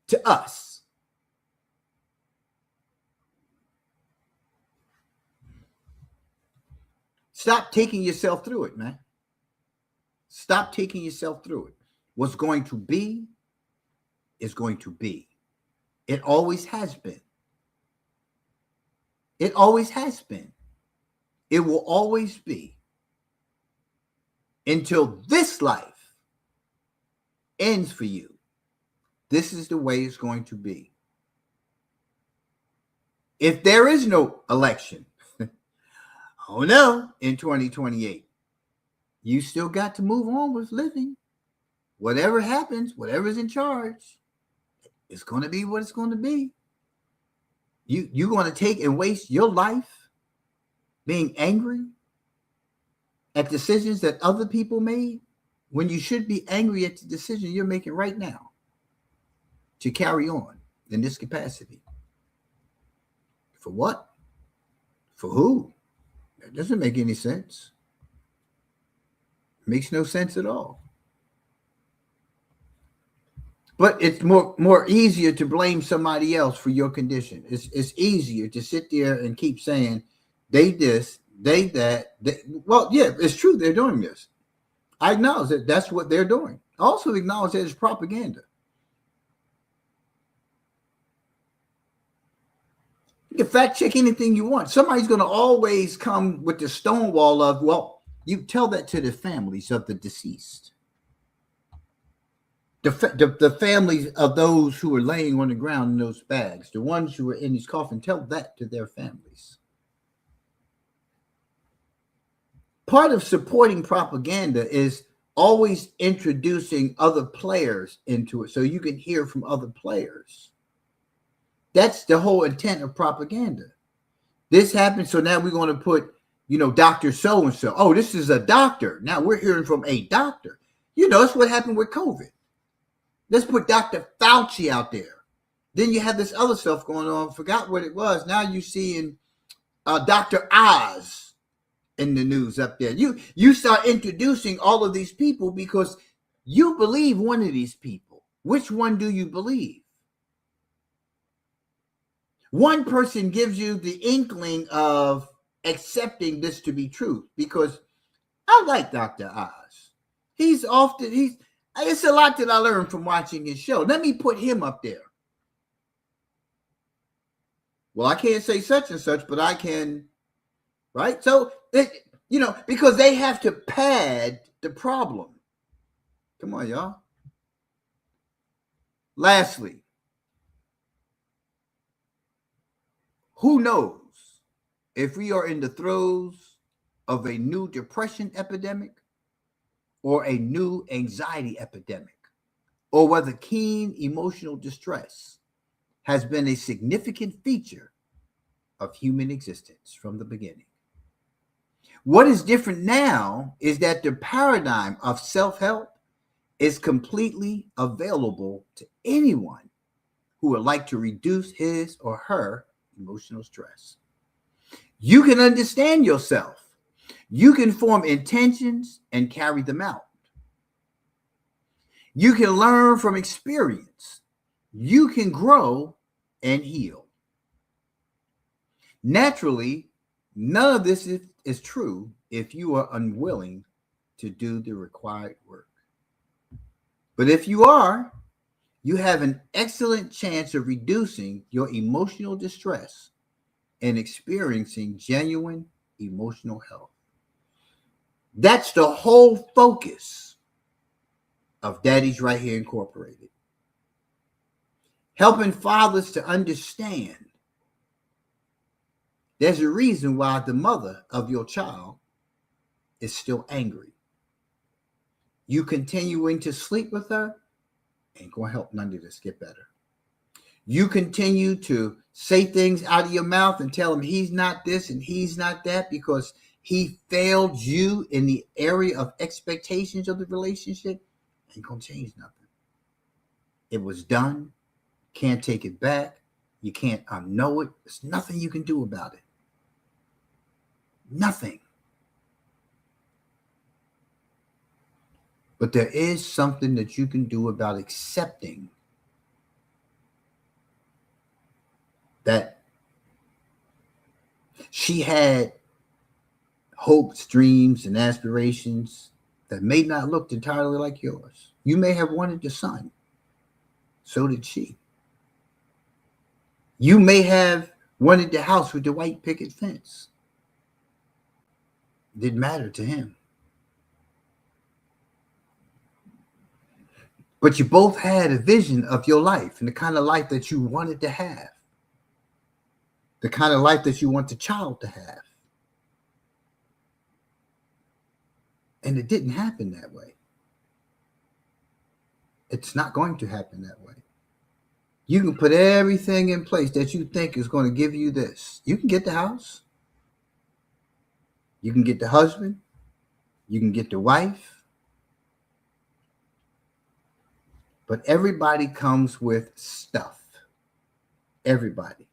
to us. Stop taking yourself through it, man. Stop taking yourself through it. What's going to be is going to be. It always has been. It always has been. It will always be. Until this life ends for you, this is the way it's going to be. If there is no election, oh no, in 2028, you still got to move on with living. Whatever happens, whatever's in charge, it's going to be what it's going to be. You're going to take and waste your life being angry at decisions that other people made when you should be angry at the decision you're making right now to carry on in this capacity. For what? For who? That doesn't make any sense. It makes no sense at all. But it's more easier to blame somebody else for your condition. It's easier to sit there and keep saying they this, they that. Well, yeah, it's true. They're doing this. I acknowledge that that's what they're doing. I also acknowledge that it's propaganda. You can fact check anything you want. Somebody's going to always come with the stonewall of, well, you tell that to the families of the deceased. The families of those who are laying on the ground in those bags, the ones who are in these coffins, tell that to their families. Part of supporting propaganda is always introducing other players into it so you can hear from other players. That's the whole intent of propaganda. This happened, so now we're going to put, Dr. So-and-so. Oh, this is a doctor. Now we're hearing from a doctor. That's what happened with COVID. Let's put Dr. Fauci out there. Then you have this other stuff going on. Forgot what it was. Now you're seeing Dr. Oz in the news up there. You start introducing all of these people because you believe one of these people. Which one do you believe? One person gives you the inkling of accepting this to be true because I like Dr. Oz. It's a lot that I learned from watching his show. Let me put him up there. Well, I can't say such and such, but I can, right? So, because they have to pad the problem. Come on, y'all. Lastly, who knows if we are in the throes of a new depression epidemic or a new anxiety epidemic, or whether keen emotional distress has been a significant feature of human existence from the beginning. What is different now is that the paradigm of self-help is completely available to anyone who would like to reduce his or her emotional stress. You can understand yourself. You can form intentions and carry them out. You can learn from experience. You can grow and heal. Naturally, none of this is true if you are unwilling to do the required work. But if you are, you have an excellent chance of reducing your emotional distress and experiencing genuine emotional health. That's the whole focus of Daddy's Right Here Incorporated. Helping fathers to understand there's a reason why the mother of your child is still angry. You continuing to sleep with her Ain't going to help none of this get better. You continue to say things out of your mouth and tell him he's not this and he's not that because he failed you in the area of expectations of the relationship. Ain't going to change nothing. It was done. Can't take it back. You can't unknow it. There's nothing you can do about it. Nothing. But there is something that you can do about accepting that she had hopes, dreams, and aspirations that may not look entirely like yours. You may have wanted the sun. So did she. You may have wanted the house with the white picket fence. Didn't matter to him. But you both had a vision of your life and the kind of life that you wanted to have. The kind of life that you want the child to have. And it didn't happen that way. It's not going to happen that way. You can put everything in place that you think is going to give you this. You can get the house. You can get the husband. You can get the wife. But everybody comes with stuff. Everybody.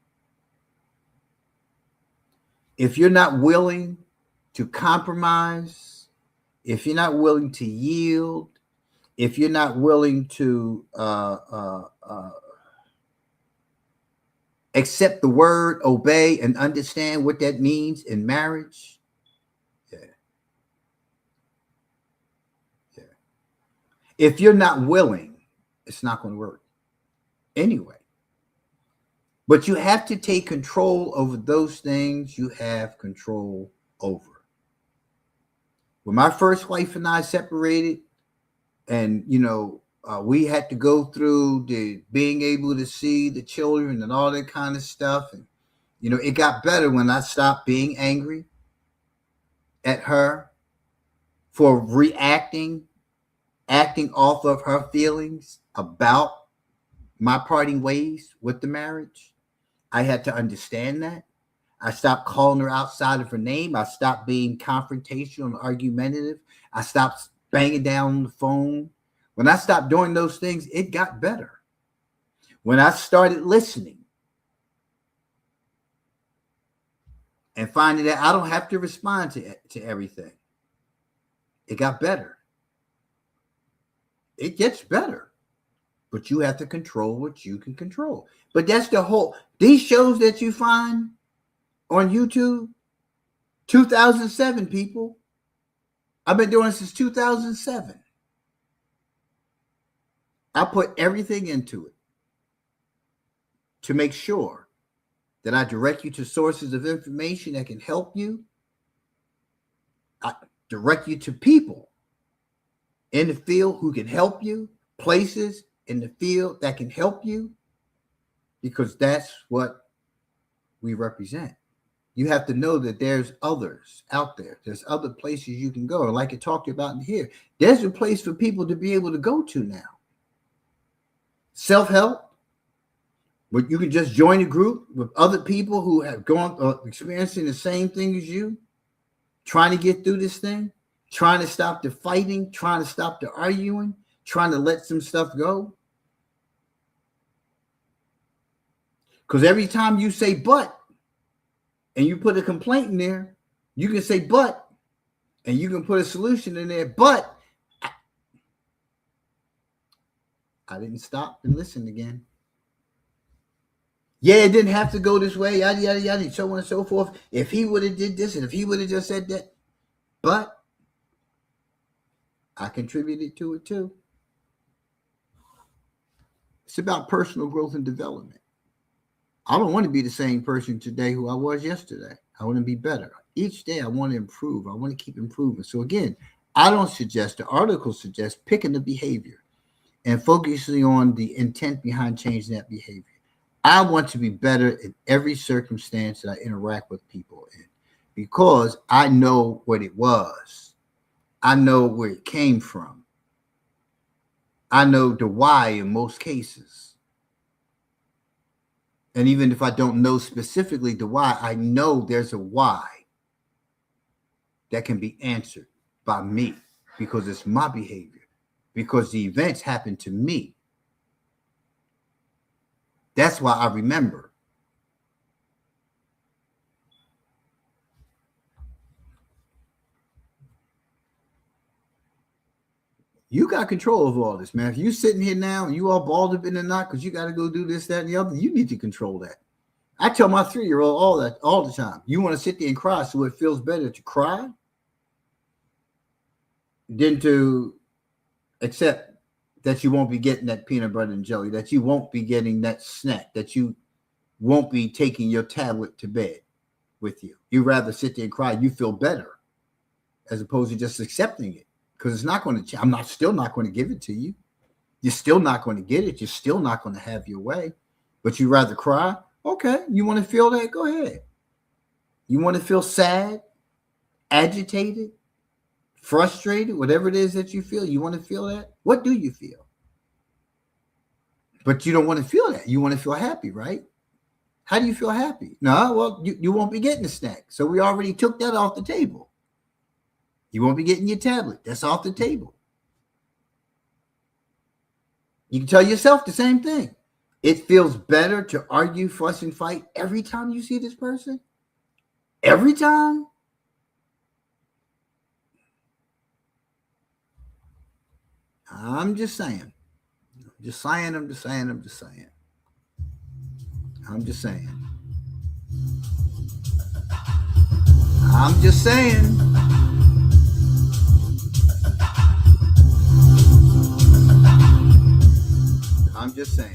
If you're not willing to compromise, if you're not willing to yield, if you're not willing to accept the word, obey, and understand what that means in marriage, if you're not willing, it's not going to work anyway. But you have to take control over those things you have control over. When my first wife and I separated, and we had to go through the being able to see the children and all that kind of stuff, and it got better when I stopped being angry at her for acting off of her feelings about my parting ways with the marriage. I had to understand that. I stopped calling her outside of her name. I stopped being confrontational and argumentative. I stopped banging down on the phone. When I stopped doing those things, it got better. When I started listening and finding that I don't have to respond to everything, it got better. It gets better. But you have to control what you can control. But that's these shows that you find on YouTube, 2007, people. I've been doing it since 2007. I put everything into it to make sure that I direct you to sources of information that can help you. I direct you to people in the field who can help you, places in the field that can help you, because that's what we represent. You have to know that there's others out there. There's other places you can go. Like I talked about in here, there's a place for people to be able to go to now. Self-help, but you can just join a group with other people who have gone experiencing the same thing as you, trying to get through this thing, trying to stop the fighting, trying to stop the arguing, trying to let some stuff go. Because every time you say but, and you put a complaint in there, you can say but, and you can put a solution in there, but I didn't stop and listen again. Yeah, it didn't have to go this way, yada, yada, yada, so on and so forth. If he would have did this, and if he would have just said that, but I contributed to it too. It's about personal growth and development. I don't want to be the same person today who I was yesterday. I want to be better. Each day I want to improve. I want to keep improving. So again, I don't suggest, the article suggests picking the behavior and focusing on the intent behind changing that behavior. I want to be better in every circumstance that I interact with people in, because I know what it was. I know where it came from. I know the why in most cases. And even if I don't know specifically the why, I know there's a why that can be answered by me because it's my behavior, because the events happen to me. That's why I remember. You got control of all this, man. If you sitting here now and you all balled up in the knot because you got to go do this, that, and the other, you need to control that. I tell my 3-year-old all the time. You want to sit there and cry, so it feels better to cry than to accept that you won't be getting that peanut butter and jelly, that you won't be getting that snack, that you won't be taking your tablet to bed with you. You rather sit there and cry. You feel better as opposed to just accepting it, because it's not going to change. I'm still not going to give it to you. You're still not going to get it. You're still not going to have your way, but you rather cry. Okay, you want to feel that? Go ahead. You want to feel sad, agitated, frustrated, whatever it is that you feel, you want to feel that? What do you feel? But you don't want to feel that. You want to feel happy, right? How do you feel happy? No, well, you won't be getting a snack. So we already took that off the table. You won't be getting your tablet. That's off the table. You can tell yourself the same thing. It feels better to argue, fuss, and fight every time you see this person? Every time? I'm just saying. I'm just saying. I'm just saying. I'm just saying. I'm just saying. I'm just saying. I'm just saying.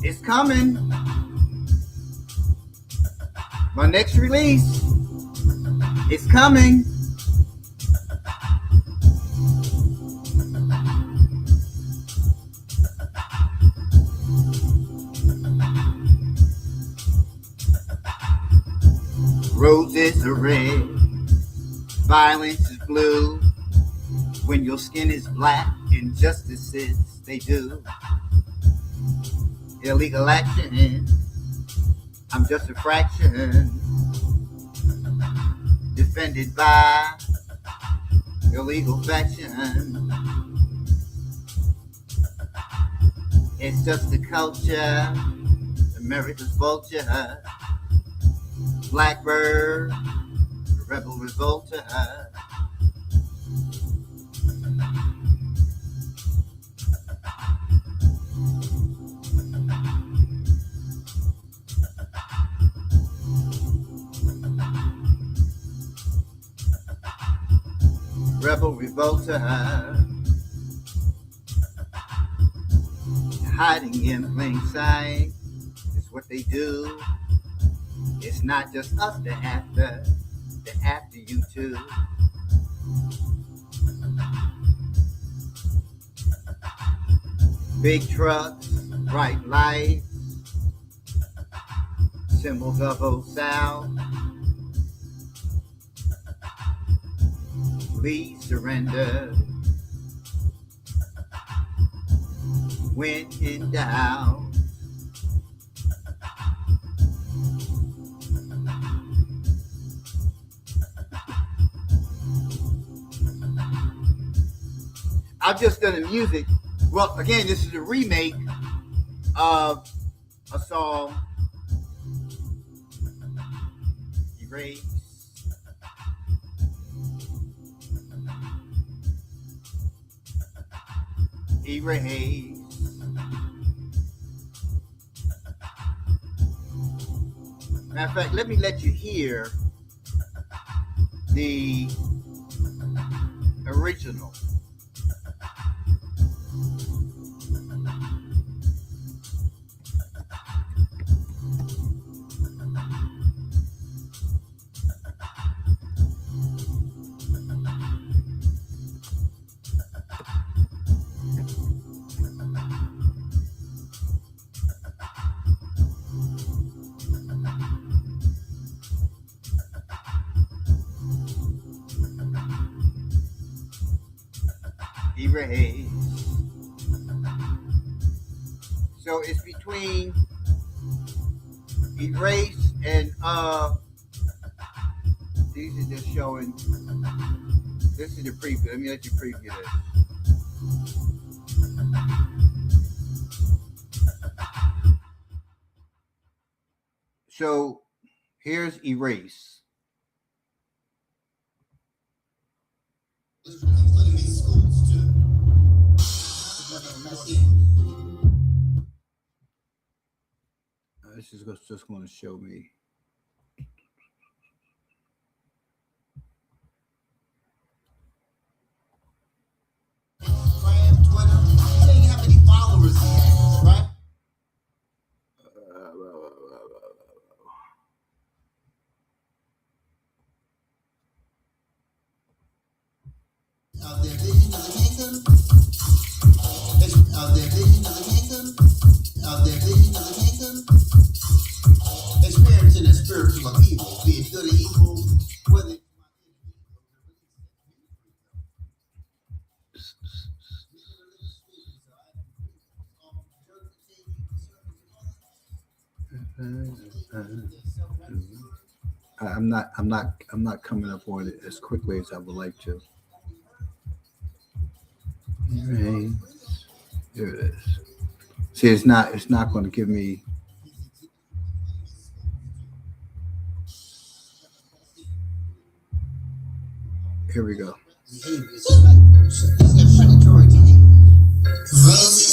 It's coming. My next release. It's coming. Roses are red, violence is blue. When your skin is black, injustices they do. Illegal action, I'm just a fraction, defended by illegal faction. It's just a culture, America's vulture, blackbird, rebel revolter. Rebel revolter, hiding in plain sight is what they do. It's not just us they're after you too. Big trucks, bright lights, symbols of Old South. Please surrender when in doubt. I've just done the music. Well, again, this is a remake of a song erase, erase. Matter of fact, let me let you hear the original. Erase. So it's between erase and these are just showing. This is the preview. Let me let you preview this. So here's erase. Including these schools too. This is just going to show me. Twitter, saying how many followers he has, right? Of their vision of the kingdom, of their vision of the kingdom, of their vision of the kingdom, experiencing a spiritual upheaval, be it good or evil, whether I'm not coming up on it as quickly as I would like to. Right. There it is. See, it's not going to give me. Here we go. Roses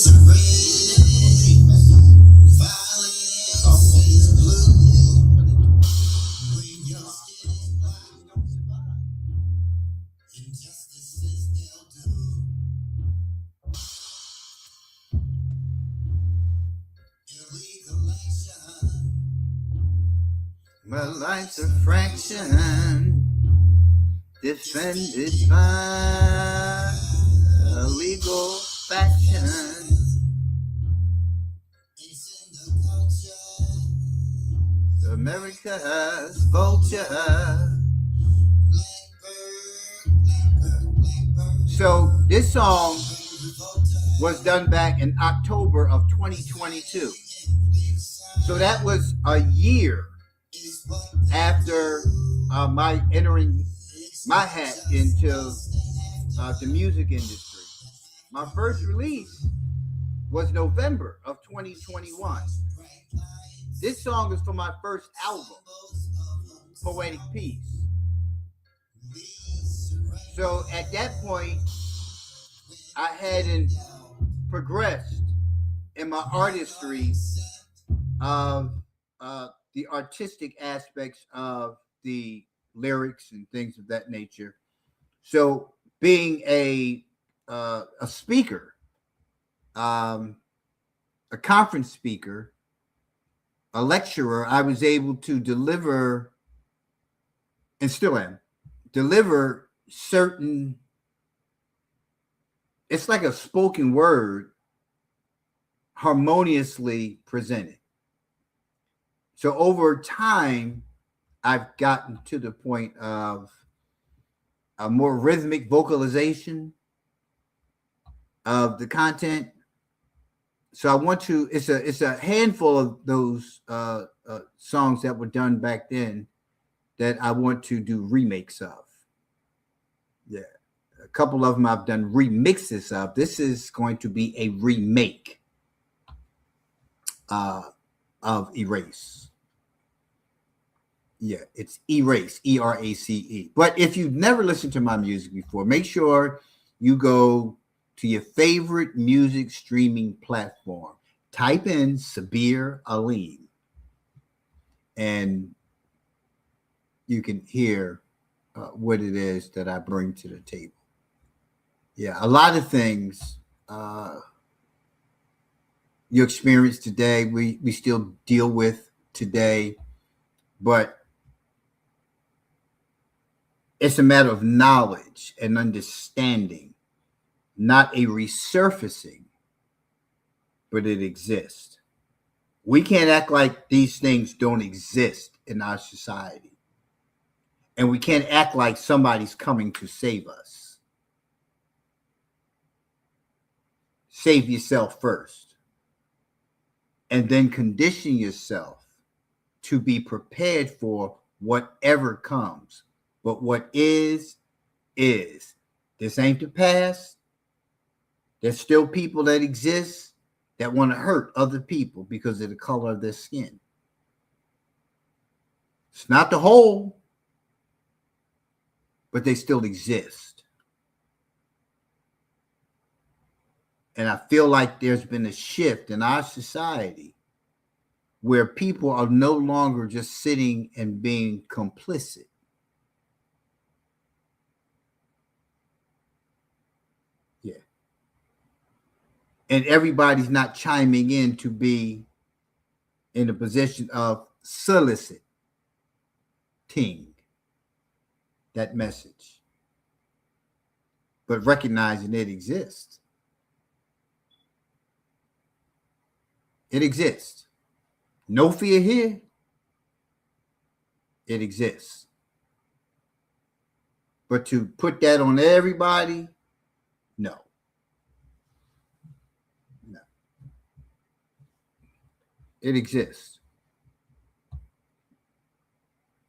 are red, violets always blue. When your skin is black, don't survive. Injustices they'll do. Illegal action. My life's a fraction. Defended by a legal faction. America's vulture. So this song was done back in October of 2022. So that was a year after my entering my hat into the music industry. My first release was November of 2021. This song is from my first album, Poetic Peace. So at that point, I hadn't progressed in my artistry of the artistic aspects of the lyrics and things of that nature. So being a speaker, a conference speaker, a lecturer, I was able to deliver, and still am, deliver certain, it's like a spoken word harmoniously presented. So over time, I've gotten to the point of a more rhythmic vocalization of the content. So I want to, it's a handful of those songs that were done back then that I want to do remakes of. Yeah. A couple of them I've done remixes of. This is going to be a remake of Erase. Yeah, it's Erase, Erace. But if you've never listened to my music before, make sure you go to your favorite music streaming platform. Type in Sabir Aleem, and you can hear what it is that I bring to the table. Yeah, a lot of things you experience today, we still deal with today, but it's a matter of knowledge and understanding, not a resurfacing, but it exists. We can't act like these things don't exist in our society. And we can't act like somebody's coming to save us. Save yourself first. And then condition yourself to be prepared for whatever comes. But what is. This ain't the past. There's still people that exist that want to hurt other people because of the color of their skin. It's not the whole, but they still exist. And I feel like there's been a shift in our society where people are no longer just sitting and being complicit. Yeah. And everybody's not chiming in to be in a position of soliciting that message, but recognizing it exists. It exists. No fear here. It exists. But to put that on everybody, no. No. It exists.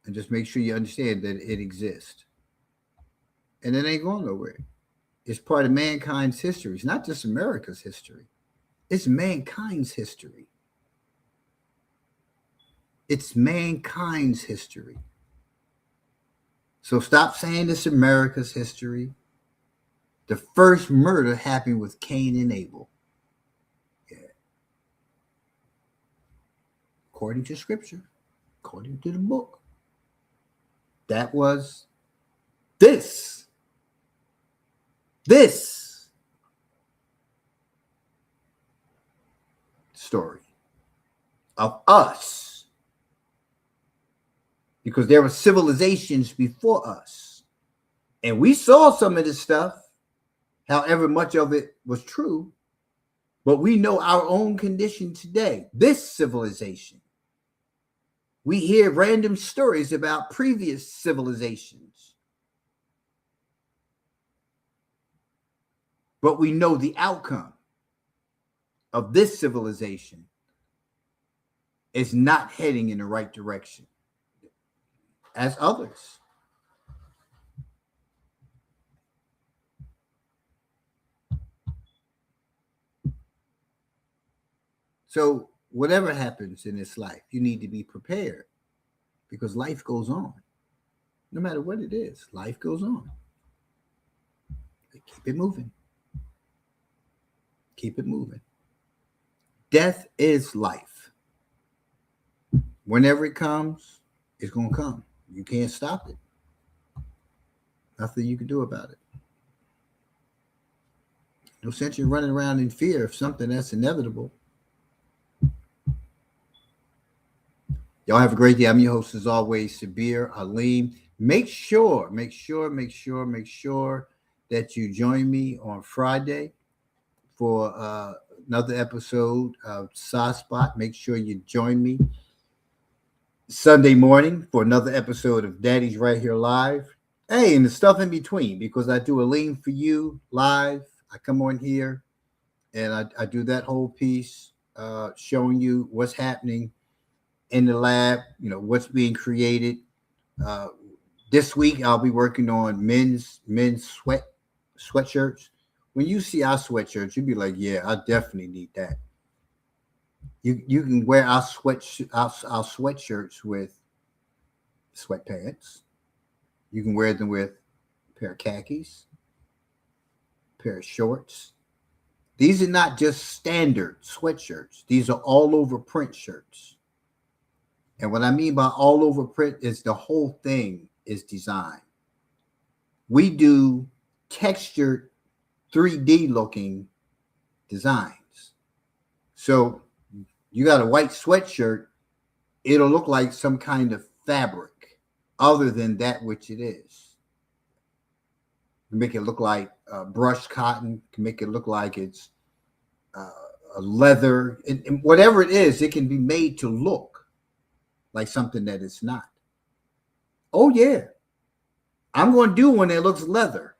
And just make sure you understand that it exists. And it ain't going nowhere. It's part of mankind's history. It's not just America's history. It's mankind's history. It's mankind's history. So stop saying it's America's history. The first murder happened with Cain and Abel. Yeah. According to scripture, according to the book. That was this story of us. Because there were civilizations before us. And we saw some of this stuff, however much of it was true. But we know our own condition today. This civilization. We hear random stories about previous civilizations. But we know the outcome of this civilization is not heading in the right direction as others. So whatever happens in this life, you need to be prepared because life goes on. No matter what it is, life goes on. Keep it moving. Keep it moving. Death is life. Whenever it comes, it's going to come. You can't stop it. Nothing you can do about it. No sense in running around in fear of something that's inevitable. Y'all have a great day. I'm your host, as always, Sabir Aleem. Make sure that you join me on Friday for another episode of Spot. Make sure you join me Sunday morning for another episode of Daddy's Right Here Live. Hey, and the stuff in between, because I do a lean for you live. I come on here and I do that whole piece showing you what's happening in the lab, what's being created. This week I'll be working on men's sweatshirts. When you see our sweatshirts, you'll be like, yeah, I definitely need that. You can wear our sweatshirts with sweatpants. You can wear them with a pair of khakis, a pair of shorts. These are not just standard sweatshirts. These are all over print shirts. And what I mean by all over print is the whole thing is designed. We do textured 3D looking designs. So you got a white sweatshirt, it'll look like some kind of fabric other than that which it is. You make it look like brushed cotton, can make it look like it's a leather, and whatever it is, it can be made to look like something that it's not. Oh yeah, I'm going to do one that looks leather.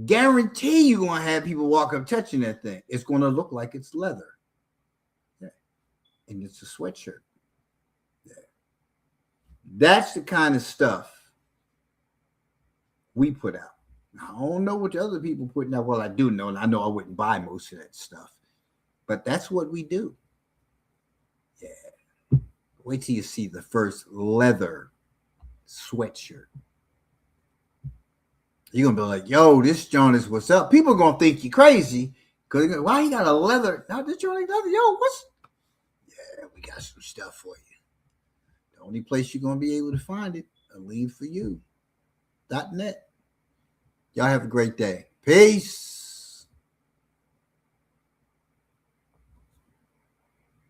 Guarantee you're going to have people walk up touching that thing. It's going to look like it's leather. Yeah. And it's a sweatshirt. Yeah. That's the kind of stuff we put out. I don't know what the other people putting out. Well, I do know, and I know I wouldn't buy most of that stuff. But that's what we do. Yeah. Wait till you see the first leather sweatshirt. You're going to be like, yo, this joint is what's up. People are going to think you're crazy. Because why you got a leather? Now, this joint ain't leather. Yo, what's... Yeah, we got some stuff for you. The only place you're going to be able to find it, leave for you.net. Y'all have a great day. Peace.